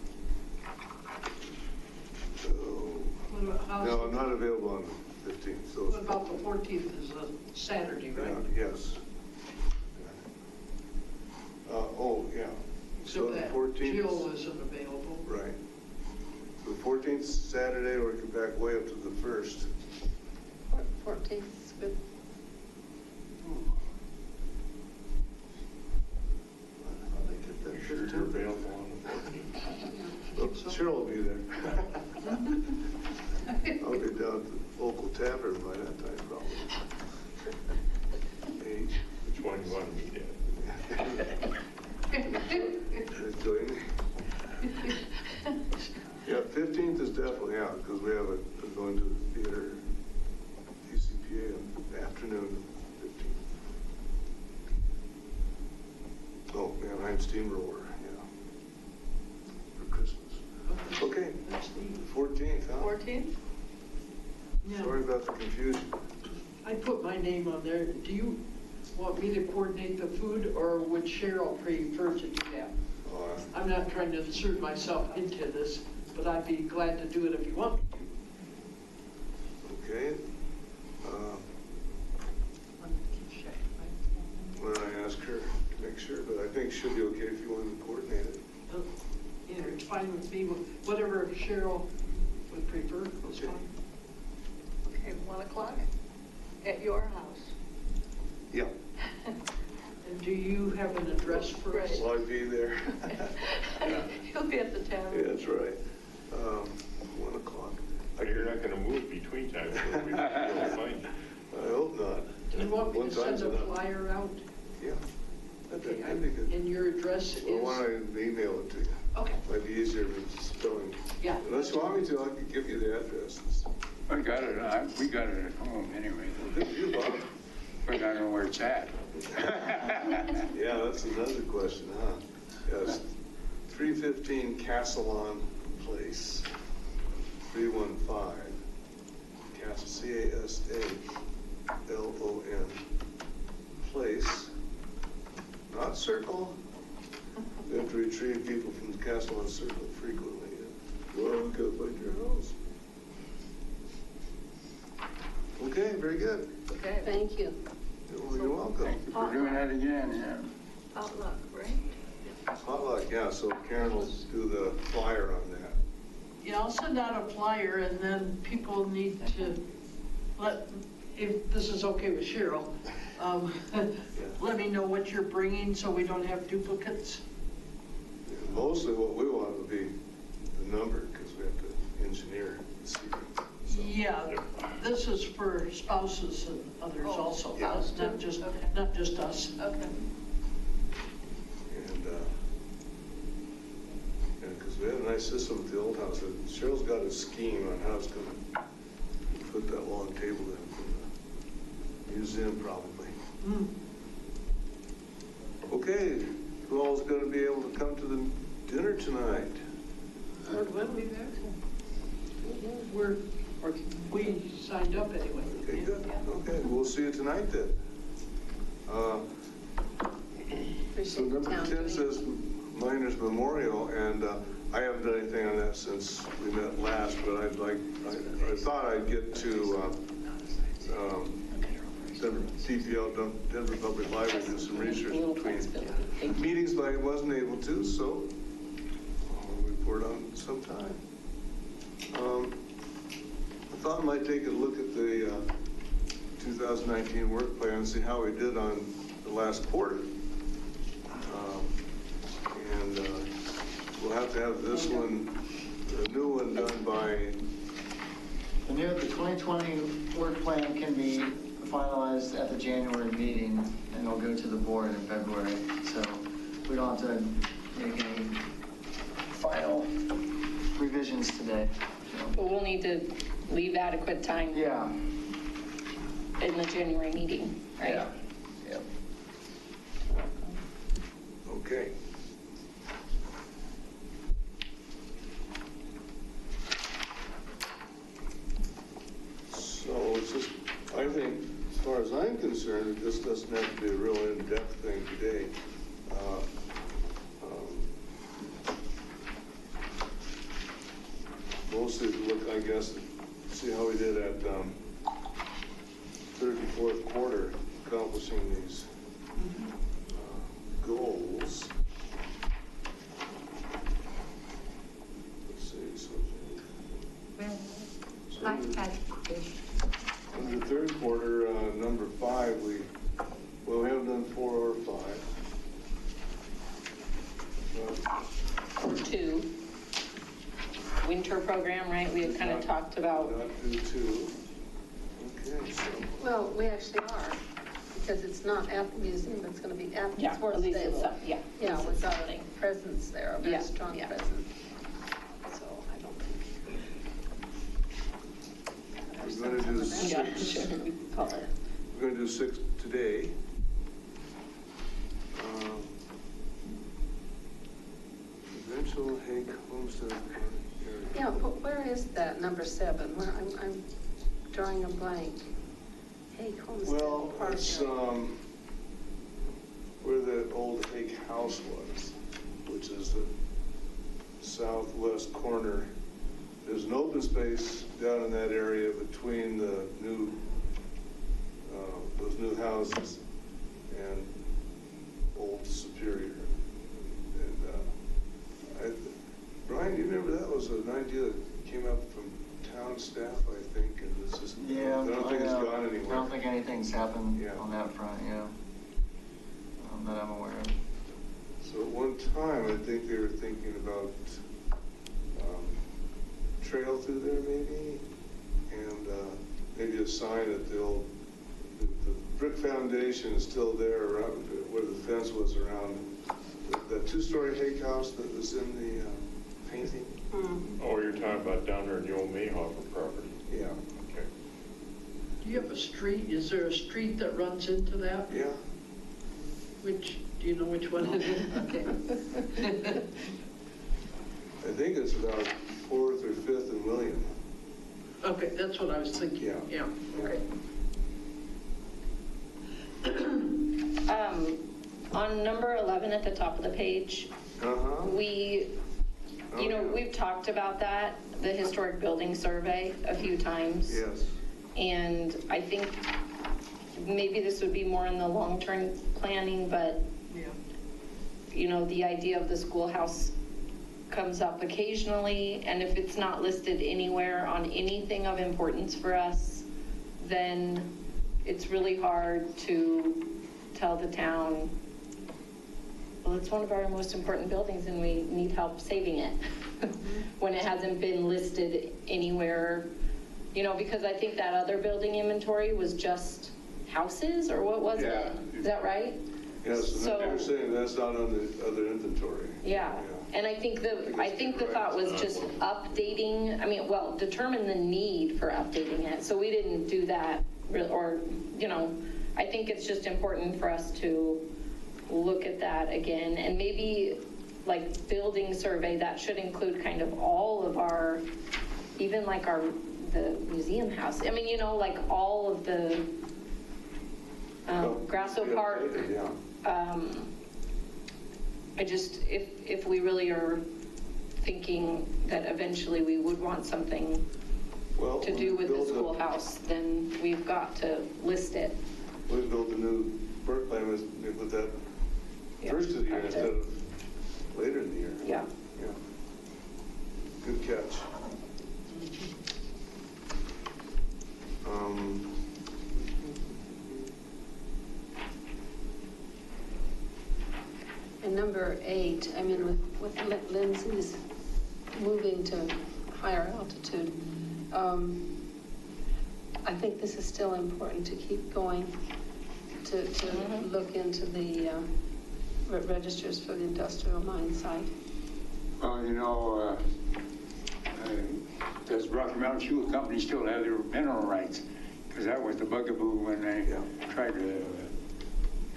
What about, No, I'm not available on the 15th. So what about the 14th is a Saturday, right? Yes. Oh, yeah. So the that 14th. Jill isn't available. Right. So the 14th is Saturday, or we can back way up to the 1st. 14th is good. How did I get that Sure you're 15th? available on the 14th. Well, Cheryl will be there. I'll be down at the local tavern by that time, probably. Eight. Which one you want to meet at? Join me. Yeah, 15th is definitely out, because we have we're going to the theater, ECPA in the afternoon, 15th. Oh, Anaheim Steamroller, yeah. For Christmas. Okay, That's the 14th, huh? 14th? Yeah. Sorry about the confusion. I put my name on there. Do you want me to coordinate the food, or would Cheryl prefer to do that? I'm not trying to insert myself into this, but I'd be glad to do it if you want me Okay. When I ask her to make sure, but I think she'll be okay if you want to coordinate it. to. You know, it's fine with me, whatever Cheryl would prefer, is fine. Okay, 1 o'clock at your house. Yeah. And do you have an address for us? Will I be there? You'll be at the tavern. Yeah, that's right. 1 o'clock. You're not going to move between times, so we'll find you. I hope not. Do you want me One to send time's a enough. flyer out? Yeah. Okay, That'd be good. and your address Well, why is? don't I email it to you? Okay, Might be easier than spelling. yeah. Unless you want me to, I can give you the addresses. We got it at home anyway. Good you, Bob. But I don't know where it's at. Yeah, that's another question, huh? Yes, 315 Castellon Place, 315, C-A-S-A-L-O-N Place, not Circle. We have to retrieve people from the Castellon Circle frequently. Well, we gotta find your house. Okay, very good. Okay. Thank you. You're welcome. Thank you for doing that again, yeah. Potluck, right? Potluck, yeah, so Karen will do the flyer on that. Yeah, I'll send out a flyer, and then people need to if this is okay with Cheryl, let me know what you're bringing so we don't have duplicates. Mostly what we want would be the number, because we have to engineer the seating. So, Yeah, this is for spouses and others also, Yeah. not just us. Okay. And, because we have a nice system at the old house. Cheryl's got a scheme on how it's going to put that long table in for the museum, probably. Mm. Okay, who all's going to be able to come to the dinner tonight? When we there? We signed up anyway. Okay, good. Okay, we'll see you tonight then. So number 10 says Miners Memorial, and I haven't done anything on that since we met last, but I thought I'd get to DPL, Denver Public Library, do some research between meetings, but I wasn't able to, so I'll report on sometime. I thought I might take a look at the 2019 work plan and see how we did on the last quarter. And we'll have to have this one, the new one, done by... The 2020 work plan can be finalized at the January meeting, and it'll go to the board in February. So we don't have to make any final revisions today. But we'll need to leave adequate time Yeah. in the January meeting, right? Yeah. Yep. Okay. So it's just, I think, as far as I'm concerned, this doesn't have to be a real in-depth thing today. Mostly look, I guess, see how we did at third and fourth quarter, accomplishing these goals. Let's see, something. In the third quarter, number 5, we haven't done 4 or 5. Or 2. Winter program, right? We had kind of talked about. Not do 2. Okay, so. Well, we actually are, because it's not at the museum, it's going to be at the Yeah, sports at least stable. it's up, yeah. Yeah, It's with our something. presence there, a very Yeah, strong yeah. presence. So I don't think. We're going to do Yeah, 6. sure, we can call it. We're going to do 6 today. Eventual Hake Homestead Park area. Yeah, but where is that, number 7? Where I'm drawing a blank. Hey, Homestead Well, Park. it's where the old Hake House was, which is the southwest corner. There's an open space down in that area between the new, those new houses and Old Superior. And Brian, do you remember that was an idea that came up from town staff, I think, and it's just, Yeah. I don't think it's gone I anywhere. don't think anything's happened Yeah. on that front, that I'm aware of. So at one time, I think they were thinking about trail through there maybe, and maybe a sign that the brick foundation is still there around where the fence was around the 2-story Hake house that was in the painting. Oh, you're talking about down there in the old Mayhawker property? Yeah. Okay. Do you have a street, is there a street that runs into that? Yeah. Do you know which one it is? Okay. I think it's about 4th or 5th and William. Okay, that's what I was thinking. Yeah. Yeah, okay. On number 11 at the top of the page, we've talked about that, the historic building survey a few times. Yes. And I think maybe this would be more in the long-term planning, but, the idea of the schoolhouse comes up occasionally, and if it's not listed anywhere on anything of importance for us, then it's really hard to tell the town, well, it's one of our most important buildings and we need help saving it when it hasn't been listed anywhere, because I think that other building inventory was just houses, or what was it? Is that right? Yes, So- and they're saying that's not on the other inventory. Yeah, and I think the thought was just updating, determine the need for updating it. So we didn't do that, or, I think it's just important for us to look at that again, and maybe like building survey, that should include kind of all of our, even like the museum house. Like all of the Grasso Park. If we really are thinking that eventually we would want something to do with the schoolhouse, then we've got to list it. We built a new work plan with that first of the year instead of later in the year. Yeah. Yeah. Good catch. And number 8, with Lindsay's moving to higher altitude, I think this is still important to keep going, to look into the registers for the industrial mine site. Well, you know, does Rocky Mountain Fuel Company still have their mineral rights? Because that was the bugaboo when they tried to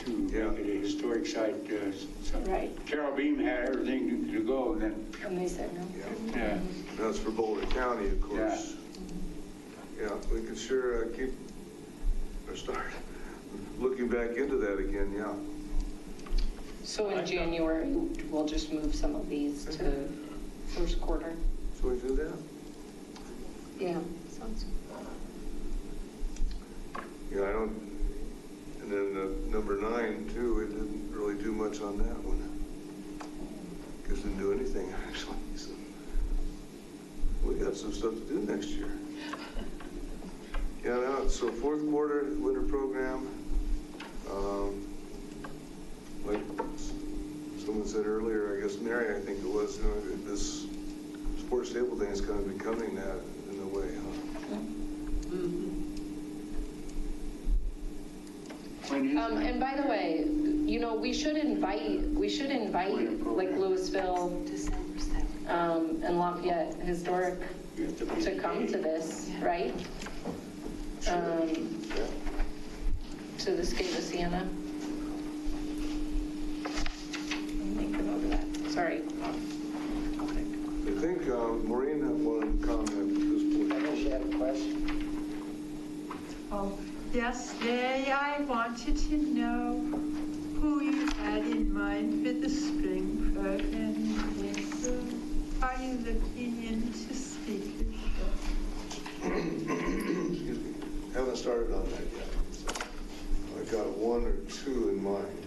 make it a historic site. Right. Carol Beam had everything to go, and then. And they said no. Yeah. That's for Boulder County, of course. Yeah, we could sure keep, or start looking back into that again, yeah. So in January, we'll just move some of these to first quarter. So we do that? Yeah, sounds good. Yeah, I don't, and then number 9 too, we didn't really do much on that one. Guess didn't do anything actually, so. We got some stuff to do next year. Yeah, now, so fourth quarter winter program, like someone said earlier, I guess Mary, I think it was, you know, this sports stable thing is kind of becoming that in a way, huh? And by the way, you know, we should invite like Louisville and Lafayette Historic to come to this, right? To the Skate of Siena. Make a note of that. Sorry. I think Maureen wanted to comment at this point. I know she had a question. Oh, yes, Larry, I wanted to know who you had in mind for the spring program. Are you looking into speakership? Excuse me. Haven't started on that yet. I got 1 or 2 in mind.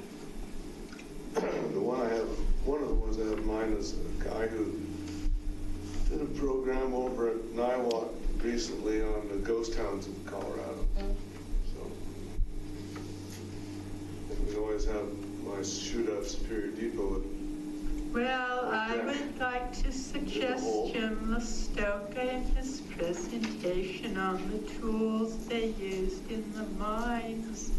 One of the ones I have in mind is a guy who did a program over at Niwot recently on the ghost towns of Colorado. So we always have my shoot out Superior Depot. Well, I would like to suggest Jim Listoka in his presentation on the tools they used in the mines.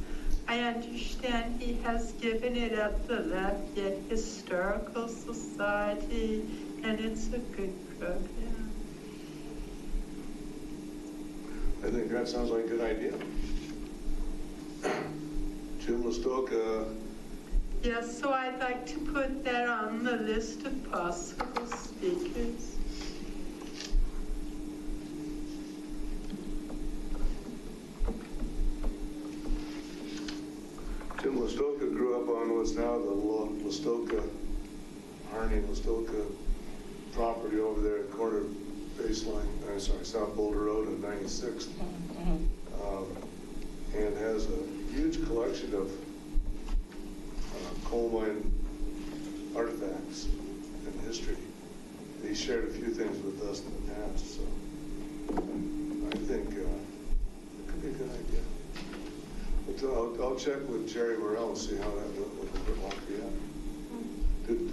I understand he has given it at the Lafayette Historical Society, and it's a good program. I think that sounds like a good idea. Jim Listoka. Yes, so I'd like to put that on the list of possible speakers. Jim Listoka grew up on what's now the Listoka, Harney Listoka property over there at corner South Boulder Road and 96th. And has a huge collection of coal mine artifacts and history. He shared a few things with us in the past, so I think it could be a good idea. But I'll check with Jerry Morrell and see how that went with Lafayette. Did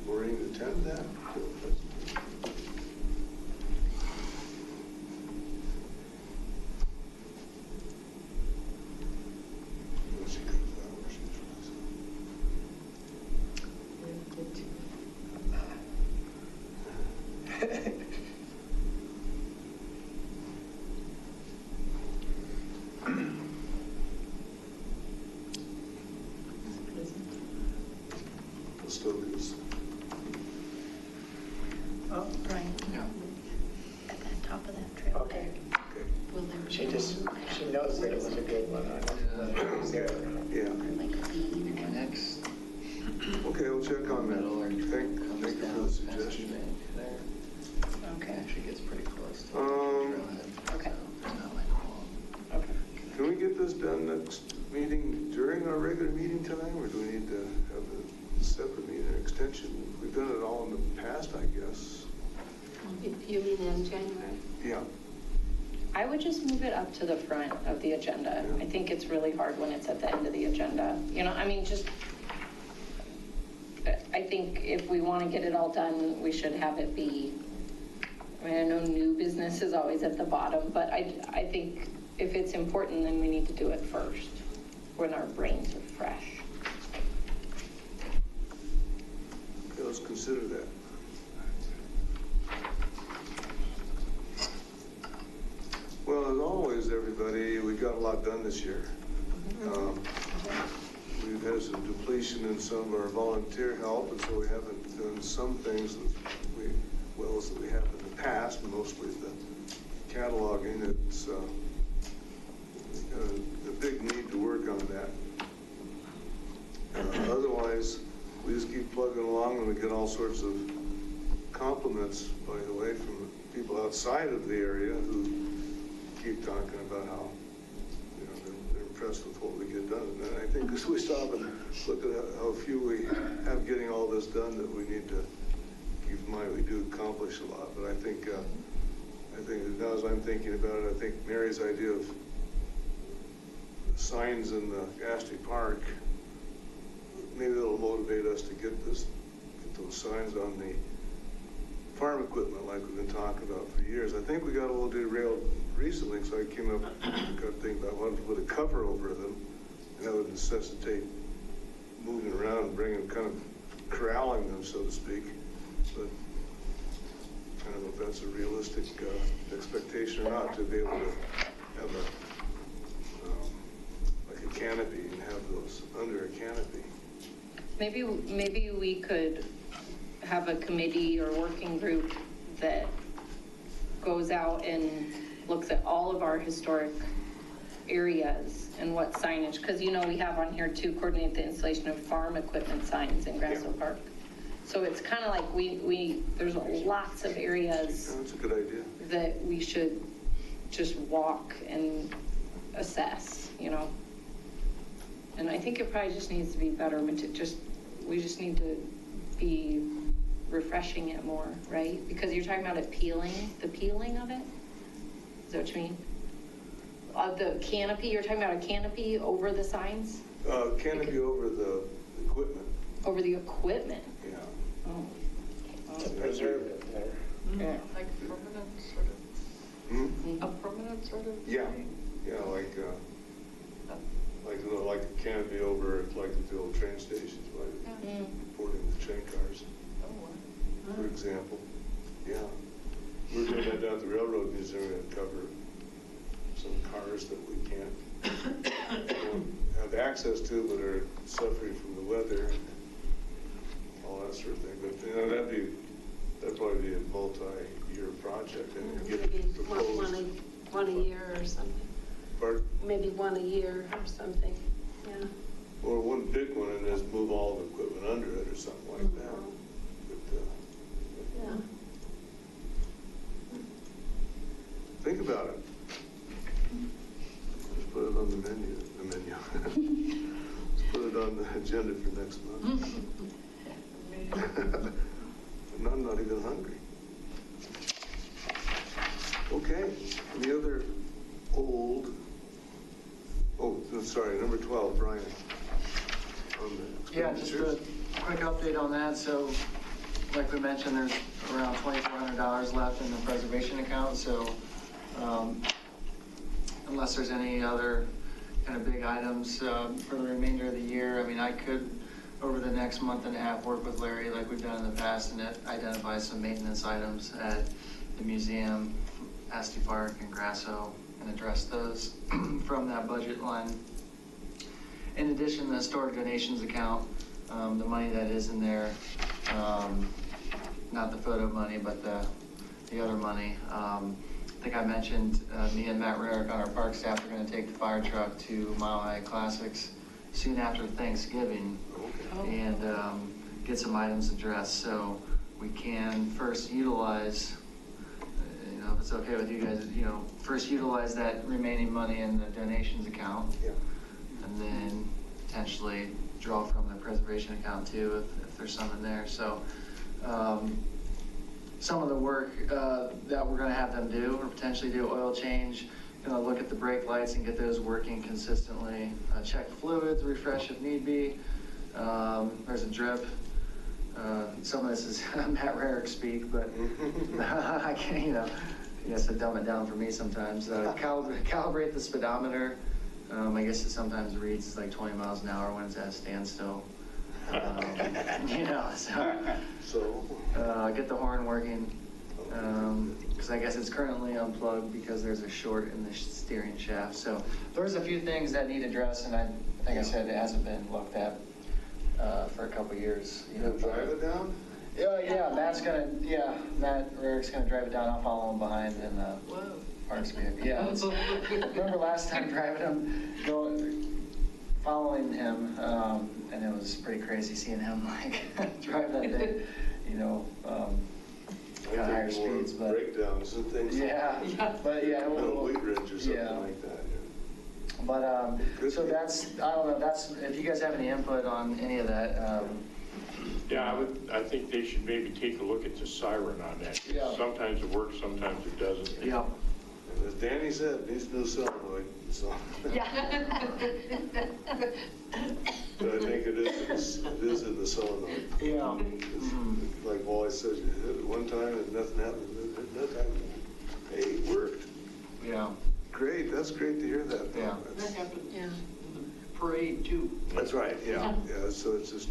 Maureen attend that? Oh, right. Yeah. At the top of that trail. Okay. She knows that it was a good one. Yeah. Next. Okay, we'll check on that. Thank you for the suggestion. Okay. Actually gets pretty close to Okay. Okay. Can we get this done next meeting during our regular meeting time, or do we need to have a separate meeting, an extension? We've done it all in the past, I guess. You mean in January? Yeah. I would just move it up to the front of the agenda. I think it's really hard when it's at the end of the agenda. You know, I mean, I think if we want to get it all done, we should have it be I mean, I know new business is always at the bottom, but I think if it's important, then we need to do it first, when our brains are fresh. Okay, let's consider that. Well, as always, everybody, we got a lot done this year. We've had some depletion in some of our volunteer help, and so we haven't done some things that we have in the past, mostly the cataloging. It's a big need to work on that. Otherwise, we just keep plugging along, and we get all sorts of compliments, by the way, from people outside of the area who keep talking about how they're impressed with what we get done. And I think as we stop and look at how few we have getting all this done, that we need to keep in mind we do accomplish a lot. But I think now as I'm thinking about it, I think Mary's idea of signs in the Ashley Park, maybe it'll motivate us to get those signs on the farm equipment like we've been talking about for years. I think we got a little derailed recently, so I came up got thinking about wanting to put a cover over them, and that would necessitate moving around and kind of corralling them, so to speak. But I don't know if that's a realistic expectation or not, to be able to have like a canopy and have those under a canopy. Maybe we could have a committee or working group that goes out and looks at all of our historic areas and what signage, because we have on here to coordinate the installation of farm equipment signs in Grasso Park. So it's kind of like there's lots of areas. That's a good idea. That we should just walk and assess, And I think it probably just needs to be better, we just need to be refreshing it more, right? Because you're talking about the peeling of it? Is that what you mean? The canopy, you're talking about a canopy over the signs? Canopy over the equipment. Over the equipment? Yeah. Oh. To preserve it there. Yeah. Like permanent sort of, a permanent sort of? Yeah, yeah, like a canopy over, like at the old train stations, like boarding the train cars, for example. Yeah. We're doing that down at the Railroad Museum, and cover some cars that we can't have access to, but are suffering from the weather and all that sort of thing. But that'd probably be a multi-year project, and get Maybe proposed. one a year or something. Pardon? Maybe one a year or something, yeah. Or one big one, and just move all the equipment under it or something like that. But, Yeah. think about it. Let's put it on the menu. Let's put it on the agenda for next month. And I'm not even hungry. Okay, any other old? Oh, sorry, number 12, Brian. Yeah, just a quick update on that. So, like we mentioned, there's around $2,400 left in the preservation account. So, unless there's any other kind of big items for the remainder of the year, I mean, I could, over the next month and a half, work with Larry like we've done in the past and identify some maintenance items at the museum, Ashley Park, and Grasso, and address those from that budget line. In addition, the historic donations account, the money that is in there, not the photo money, but the other money. I think I mentioned me and Matt Rarick on our park staff are going to take the fire truck to Mile High Classics soon after Thanksgiving and get some items addressed, so we can first utilize, if it's okay with you guys, first utilize that remaining money in the donations account. Yeah. And then potentially draw from the preservation account too, if there's some in there. So some of the work that we're going to have them do, or potentially do oil change, look at the brake lights and get those working consistently. Check fluids, refresh if need be. There's a drip some of this is Matt Rarick speak, but I can't, you know, I guess to dumb it down for me sometimes. Calibrate the speedometer. I guess it sometimes reads like 20 miles an hour when it's at a standstill. You know, so get the horn working. Because I guess it's currently unplugged because there's a short in the steering shaft. So there's a few things that need addressed, and I think I said it hasn't been looked at for a couple years. You know, drive it down? Yeah, Matt Rarick's gonna drive it down. I'll follow him behind in the parks vehicle. Yeah, remember last time driving him, following him, and it was pretty crazy seeing him like drive that thing, you know, kind of higher speeds, but breakdowns and things. Yeah, but yeah, Wheat Ridge or something like that. But so that's, I don't know. That's, if you guys have any input on any of that. Yeah, I think they should maybe take a look at the siren on that. Yeah. Sometimes it works, sometimes it doesn't. Yeah. And as Danny said, needs to do solenoid. So. Yeah. But I think it is in the solenoid. Yeah. Like Wally said, you hit it one time and nothing happened. That time, hey, it worked. Yeah. Great. That's great to hear that. Yeah. That happened in the parade too. That's right. Yeah. Yeah. So it's just.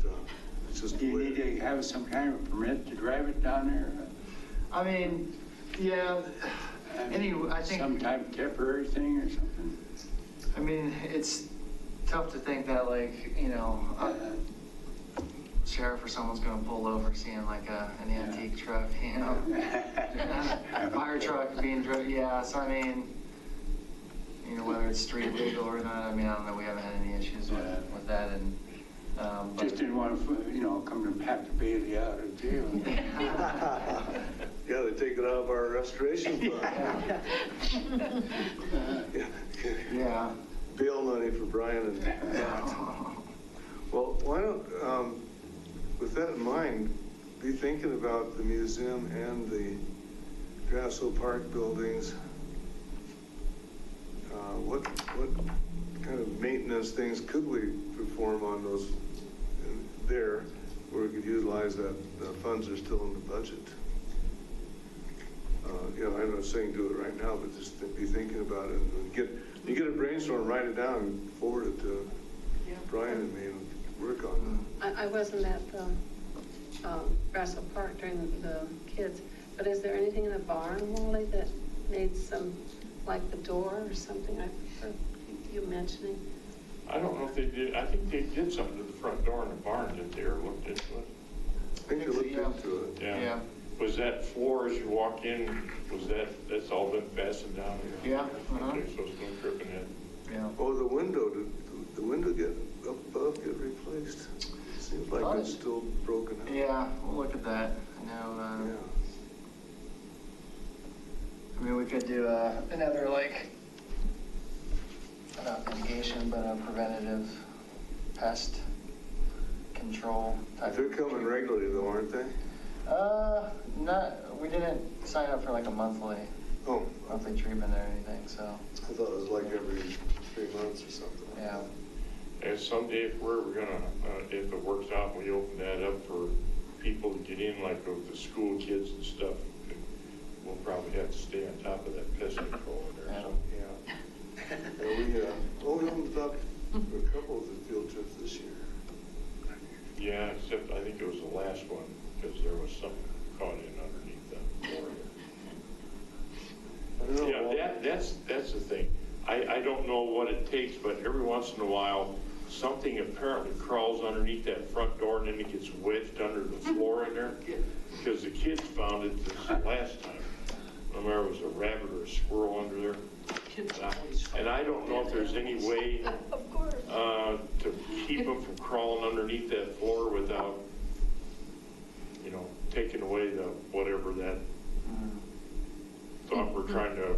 Do you need to have some kind of permit to drive it down there? I mean, yeah. Anyway, I think some type of temporary thing or something. I mean, it's tough to think that, like, you know, sheriff or someone's going to pull over seeing like an antique truck, you know, fire truck being driven. Yeah, so I mean, you know, whether it's street legal or not, I mean, I don't know. We haven't had any issues with that, and just didn't want to, you know, come to pack the baby out of jail. Yeah, they take it out of our restoration fund. Yeah. Bail money for Brian and Matt. Well, why don't, with that in mind, be thinking about the museum and the Grasso Park buildings. What kind of maintenance things could we perform on those there, where we could utilize that funds are still in the budget? You know, I'm not saying do it right now, but just be thinking about it and get a brainstorm, write it down, and forward it to Brian and me and work on it. I wasn't at the Grasso Park during the kids, but is there anything in the barn, Wally, that needs some, like the door or something? I heard you mentioning. I don't know if they did. I think they did something to the front door in the barn, didn't they, or looked into it? I think they looked into it. Yeah. Was that floor as you walk in, that's all been fastened down? Yeah. Okay, so it's no tripping in. Yeah. Oh, the window, did the window get up above get replaced? Seems like it's still broken out. Yeah, we'll look at that. I know. I mean, we could do another, like, not mitigation, but a preventative pest control type. They're coming regularly though, aren't they? We didn't sign up for like a monthly treatment or anything, so. I thought it was like every 3 months or something. Yeah. And someday if we're gonna, if it works out, we open that up for people to get in, like with the school kids and stuff, we'll probably have to stay on top of that pest control in there. So, We opened up a couple of the field trips this year. Yeah, except I think it was the last one, because there was something caught in underneath the floor. Yeah, that's the thing. I don't know what it takes, but every once in a while, something apparently crawls underneath that front door and then it gets wedged under the floor in there. Because the kids found it this last time. I remember it was a rabbit or a squirrel under there. And I don't know if there's any way to keep them from crawling underneath that floor without, you know, taking away the whatever that thought we're trying to,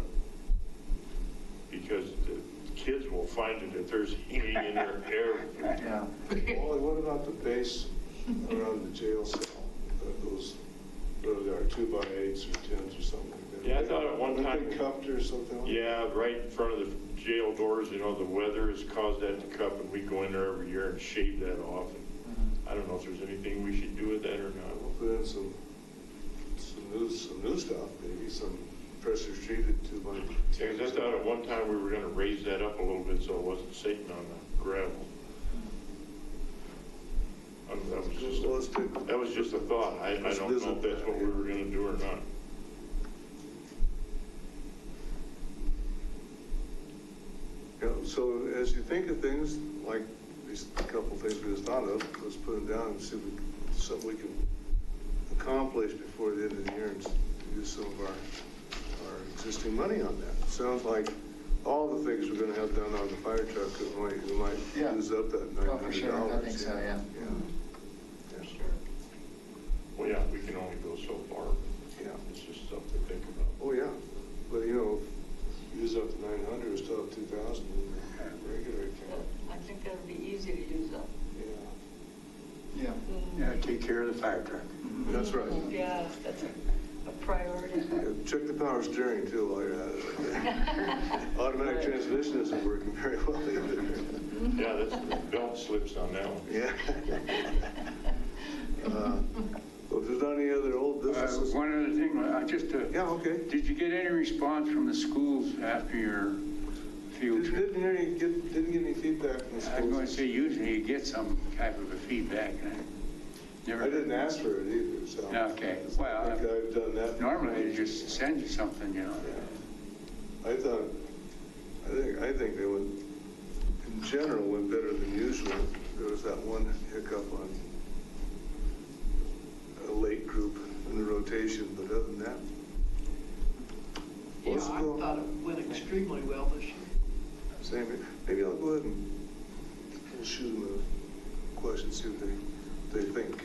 because the kids will find it if there's hanging in their hair. Yeah. Well, what about the base around the jail cell? Those, what are they, 2x8s or 10s or something like that? Yeah, I thought at one time. They cupped or something? Yeah, right in front of the jail doors, you know, the weather has caused that to cup, and we go in there every year and shave that off. And I don't know if there's anything we should do with that or not. We'll put in some new stuff, maybe some pressure treated to my. Because I thought at one time we were gonna raise that up a little bit so it wasn't sitting on the gravel. That was just a thought. I don't know if that's what we were gonna do or not. Yeah, so as you think of things, like these couple things we just thought of, let's put them down and see if something we can accomplish before the end of the year and use some of our existing money on that. Sounds like all the things we're gonna have done on the fire truck, we might use up that $900. Oh, for sure, I think so, yeah. Well, yeah, we can only go so far. Yeah. It's just something to think about. Oh, yeah, but use up the 900, we still have 2,000 in the regular account. I think that'd be easy to use up. Yeah. Yeah, take care of the fire truck. That's right. Yeah, that's a priority. Yeah, check the power steering too while you're at it. Automatic transmission isn't working very well either. Yeah, that's the belt slips on that one. Yeah. Well, if there's not any other old businesses. One other thing, yeah, okay. Did you get any response from the schools after your field trip? Didn't get any feedback from the schools. I'm going to say usually you get some type of a feedback. I didn't ask for it either, so. Okay, well, I think I've done that. Normally they just send you something, Yeah. I think they went, in general, went better than usual. There was that one hiccup on a late group in the rotation, but other than that. Yeah, I thought it went extremely well this year. Same, maybe I'll go ahead and shoot them a question, see what they think.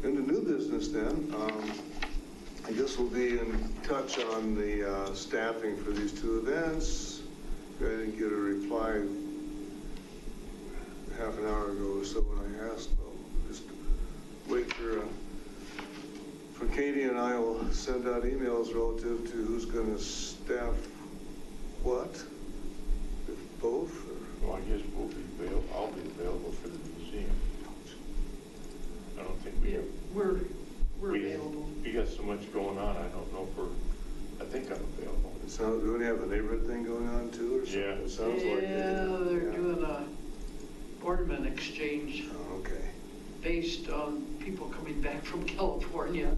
In the new business then, I guess we'll be in touch on the staffing for these two events. I didn't get a reply half an hour ago or so when I asked. I'll just wait for Katie, and I will send out emails relative to who's going to staff what, if both. Well, I guess we'll be available. I'll be available for the museum. I don't think we have. We're available. We got so much going on. I don't know if I think I'm available. Do we have a neighborhood thing going on too, or something? Yeah. It sounds like it. They're doing a ornament exchange. Oh, okay. Based on people coming back from California.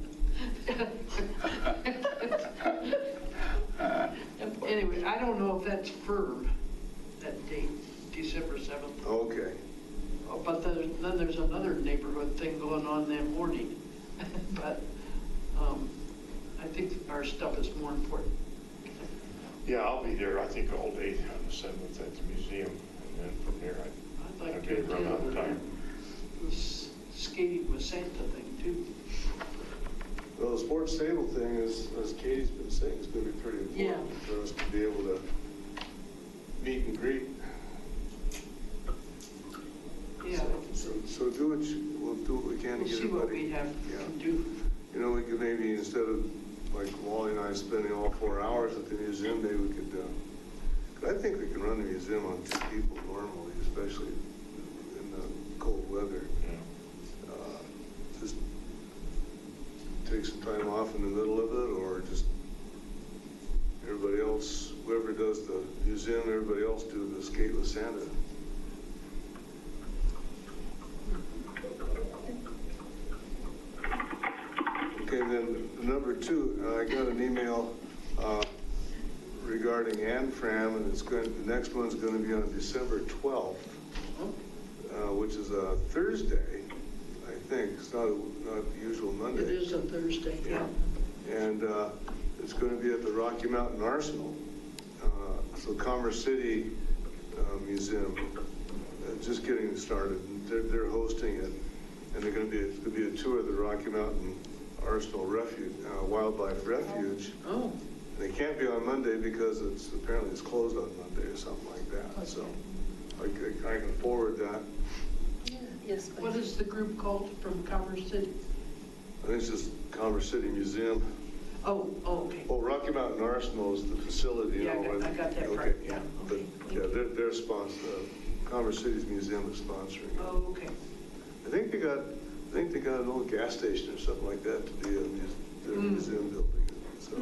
Anyway, I don't know if that's firm, that date, December 7th. Okay. But then there's another neighborhood thing going on that morning. But I think our stuff is more important. Yeah, I'll be there, I think, all day on the 7th at the museum. And then from there, I'd like I'd to run out of time. This skating with Santa thing too. Well, the sports stable thing is, as Katie's been saying, is going to be pretty important for us to be able to meet and greet. Yeah. So we'll do what we can to get everybody. We'll see what we have to do. We could maybe, instead of like Wally and I spending all 4 hours at the museum, maybe we could, I think we can run the museum on 2 people normally, especially in the cold weather. Just take some time off in the middle of it, or just everybody else, whoever does the museum, everybody else do the skate with Santa. Okay, then number 2, I got an email regarding ANFRAM, and the next one's going to be on December 12th, which is a Thursday, I think. It's not the usual Monday. It is a Thursday, yeah. And it's going to be at the Rocky Mountain Arsenal. So Commerce City Museum, just getting started. They're hosting it, and it's going to be a tour of the Rocky Mountain Arsenal Refuge, Wildlife Refuge. Oh. And it can't be on Monday because apparently it's closed on Monday or something like that. Okay. So I can forward that. Yeah. Yes, please. What is the group called from Commerce City? I think it's just Commerce City Museum. Oh, okay. Oh, Rocky Mountain Arsenal is the facility. Yeah, I got that part, yeah. But, yeah, they're sponsored. Commerce Cities Museum is sponsoring it. Oh, okay. I think they got an old gas station or something like that to be their museum building. So,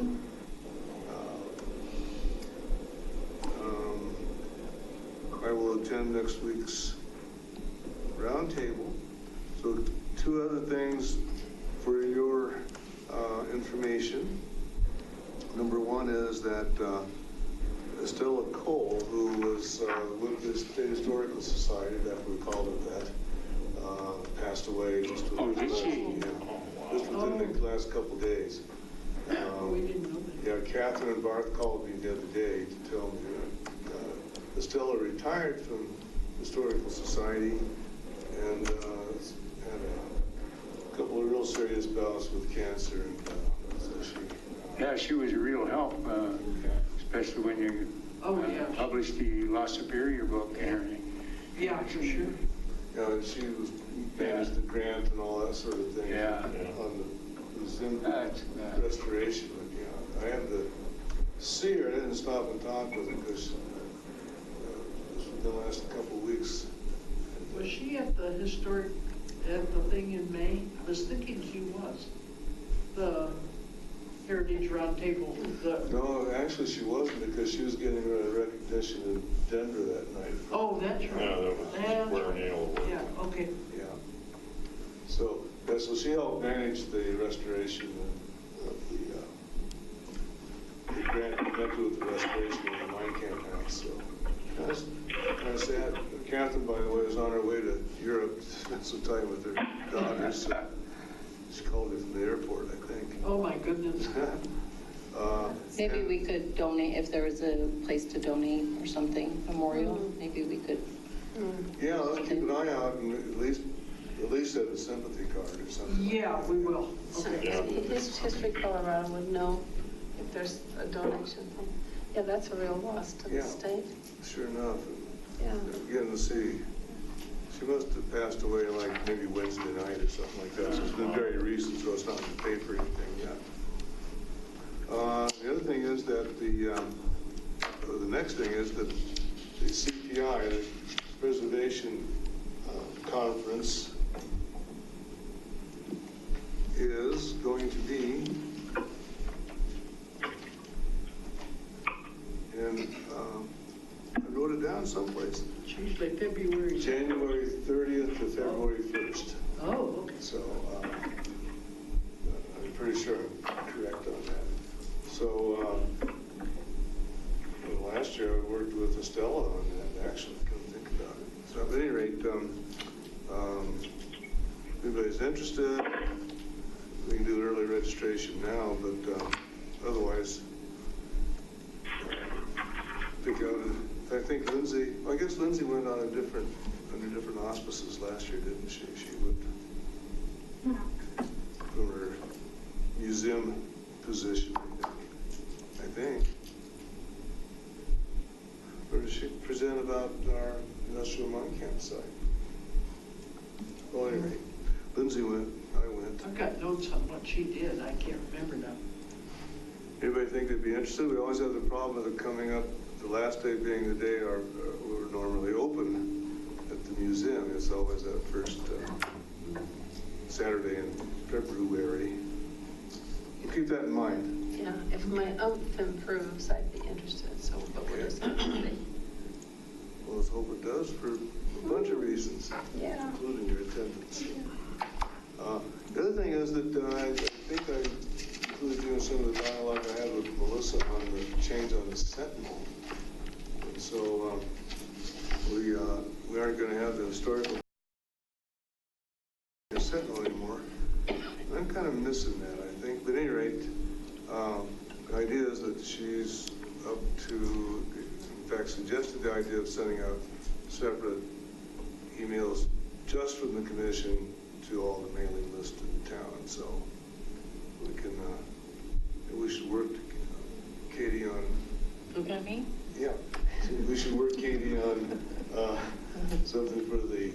I will attend next week's roundtable. So 2 other things for your information. Number 1 is that Estella Cole, who was with the State Historical Society, after we called it that, passed away just within the last couple days. We didn't know that. Yeah, Catherine and Barth called me the other day to tell me that Estella retired from Historical Society and had a couple of real serious bouts with cancer, and so Yeah, she was a real help, especially when you published the La Superior book and everything. Yeah, for sure. Yeah, and she was managed the grant and all that sort of thing. Yeah. On the Zim restoration. But, yeah, I had to see her. I didn't stop and talk with her because this was the last couple of weeks. Was she at the thing in May? I was thinking she was. The Heritage Roundtable. No, actually she wasn't, because she was getting recognition in Denver that night. Oh, that's right. Yeah, that was wearing in. Yeah, okay. Yeah. So she helped manage the restoration of the grant connected with the restoration of the mine camp house. So that's kind of sad. Catherine, by the way, is on her way to Europe to spend some time with her daughters. So she called me from the airport, I think. Oh, my goodness. Maybe we could donate, if there was a place to donate or something, memorial, maybe we could. Yeah, let's keep an eye out and at least have a sympathy card or something. Yeah, we will. Okay. History Colorado would know if there's a donation. Yeah, that's a real loss to the state. Sure enough. Yeah. Getting to see. She must have passed away like maybe Wednesday night or something like that. So it's been very recent, so it's not in the paper or anything yet. The other thing is that the next thing is that the CPI, the Preservation Conference, is going to be in, I wrote it down someplace. Tuesday, February. January 30th to February 1st. Oh, okay. So I'm pretty sure I'm correct on that. So last year I worked with Estella on that, actually, couldn't think about it. So at any rate, if anybody's interested, we can do early registration now, but otherwise, I think Lindsay, I guess Lindsay went on under different auspices last year, didn't she? She went from her museum position, I think. Or did she present about our industrial mine camp site? Well, anyway, Lindsay went, I went. I've got notes on what she did. I can't remember now. Anybody think they'd be interested? We always have the problem of it coming up, the last day being the day we're normally open at the museum. It's always that first Saturday in February. We'll keep that in mind. Yeah, if my oomph improves, I'd be interested, so what would it be? Well, let's hope it does for a bunch of reasons, including your attendance. The other thing is that I think I included you in some of the dialogue I had with Melissa on the change on the Sentinel. And so we aren't going to have the historical Sentinel anymore. I'm kind of missing that, I think. But at any rate, the idea is that she's up to, in fact, suggested the idea of sending out separate emails just from the commission to all the mailing lists in town. So we can, we should work, Katie, on. Look at me? Yeah. So we should work, Katie, on something for the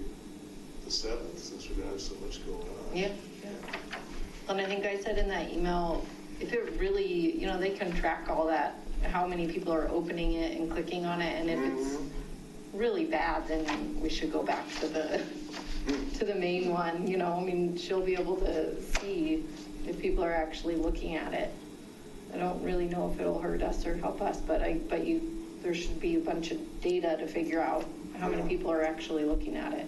7th, since we're going to have so much going on. Yeah. And I think I said in that email, if it really, they can track all that, how many people are opening it and clicking on it, and if it's really bad, then we should go back to the main one, you know, I mean, she'll be able to see if people are actually looking at it. I don't really know if it'll hurt us or help us, but there should be a bunch of data to figure out how many people are actually looking at it.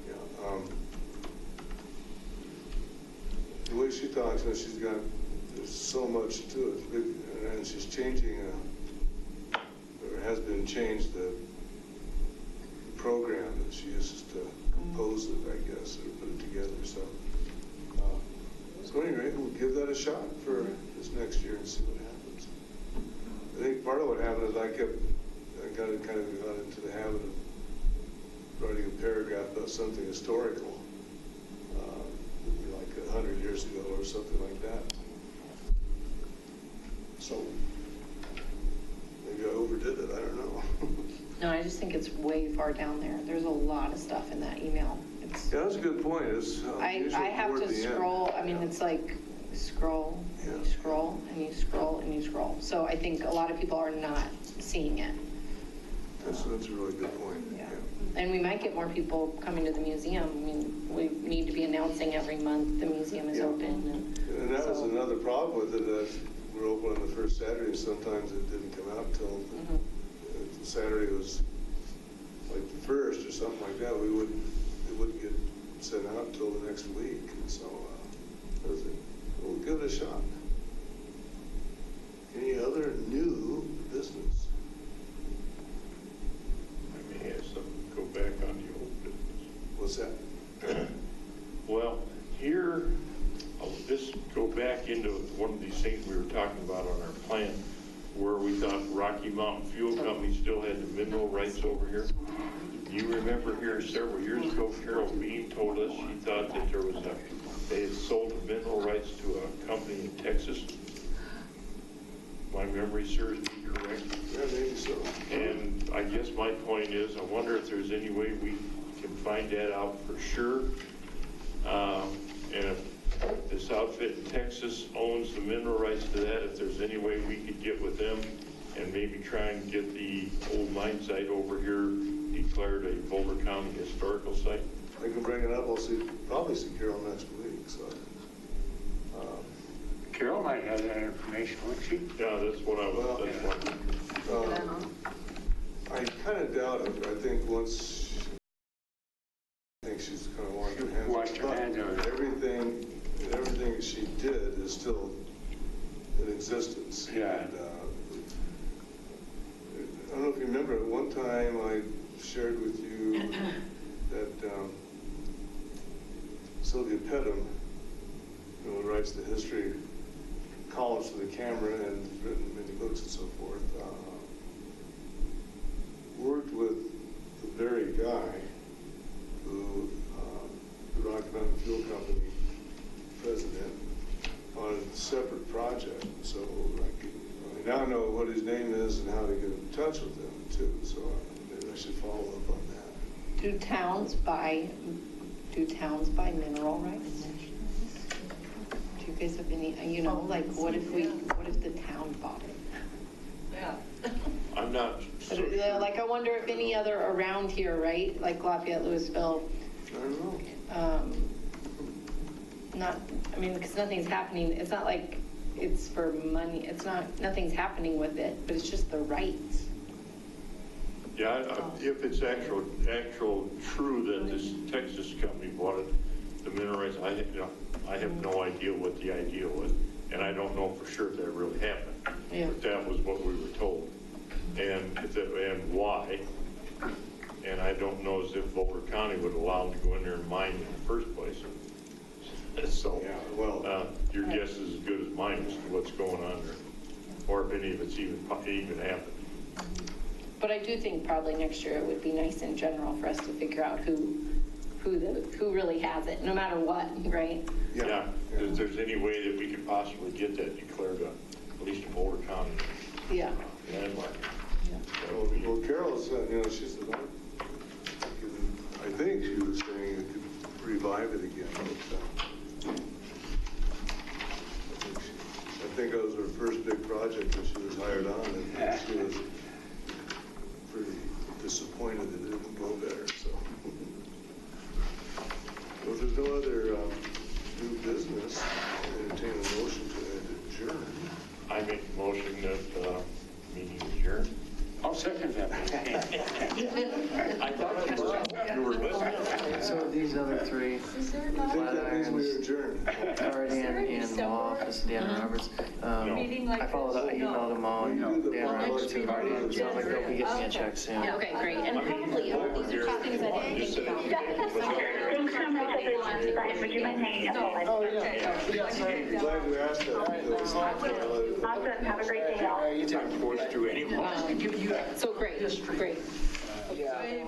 Yeah, the way she talks, there's so much to it, and she's changing, or has been changed, the program that she uses to compose it, I guess, or put it together, so anyway, we'll give that a shot for this next year and see what happens. I think part of what happened is I got into the habit of writing a paragraph about something historical, maybe like 100 years ago or something like that. So maybe I overdid it, I don't know. No, I just think it's way far down there. There's a lot of stuff in that email. Yeah, that's a good point. I have to scroll, I mean, it's like scroll, and you scroll, and you scroll, and you scroll. So I think a lot of people are not seeing it. That's a really good point. Yeah. And we might get more people coming to the museum. I mean, we need to be announcing every month the museum is open. And that was another problem with it, that we're open on the first Saturday, and sometimes it didn't come out till Saturday was like the first or something like that. It wouldn't get sent out until the next week, and so we'll give it a shot. Any other new business? I may have something to go back on the old business. What's that? Well, here, I'll just go back into one of these things we were talking about on our plan, where we thought Rocky Mountain Fuel Company still had the mineral rights over here. You remember here several years ago, Carol Bean told us she thought that they had sold the mineral rights to a company in Texas. My memory serves me correct. Yeah, maybe so. And I guess my point is, I wonder if there's any way we can find that out for sure. And if this outfit in Texas owns the mineral rights to that, if there's any way we could get with them and maybe try and get the old mine site over here declared a Boulder County historical site. I can bring it up. I'll probably see Carol next week. So Carol might have that information, won't she? Yeah, that's what I was. I kind of doubt it. I think she's kind of washed her hands of it. Everything she did is still in existence. Yeah. And, I don't know if you remember, at one time I shared with you that Sylvia Pedham, who writes the history columns for the Camera and has written many books and so forth, worked with the very guy who, the Rocky Mountain Fuel Company president, on a separate project. So I now know what his name is and how to get in touch with him too. So maybe I should follow up on that. Do towns buy mineral rights? Do you guys have any, like what if the town bought it? Yeah. I'm not sure. Like, I wonder if any other around here, right? Like Lafayette, Louisville. I don't know. Because nothing's happening. It's not like it's for money. Nothing's happening with it, but it's just the rights. Yeah, if it's actual true that this Texas company bought it, the mineral rights, I have no idea what the idea was, and I don't know for sure if that really happened. Yeah. But that was what we were told, and why. And I don't know as if Boulder County would allow them to go in there and mine in the first place. So, yeah, well, your guess is as good as mine as to what's going on there, or if any of it's even happened. But I do think probably next year it would be nice in general for us to figure out who really has it, no matter what, right? Yeah. If there's any way that we could possibly get that declared at least in Boulder County. Yeah. Landmark. Well, Carol's, she's the one. I think she was saying it could revive it again. I think that was her first big project that she was hired on, and she was pretty disappointed that it didn't go better, so. Well, if there's no other new business, I'll entertain a motion to adjourn. I make a motion that meeting adjourned. I'll second that. I thought you were listening. So these other three, I think that means we adjourn. already in law office, Dan Roberts. I followed up, I emailed them all, Dan Roberts, who already, sounds like they'll be getting me a check soon. Okay, great. And probably, these are two things I didn't think about. Thanks so much, everyone. Brian, would you mind hanging up? Oh, yeah. I'm glad you asked that. Awesome. Have a great day, y'all. I'm forced to anymore. So great, great. Yeah.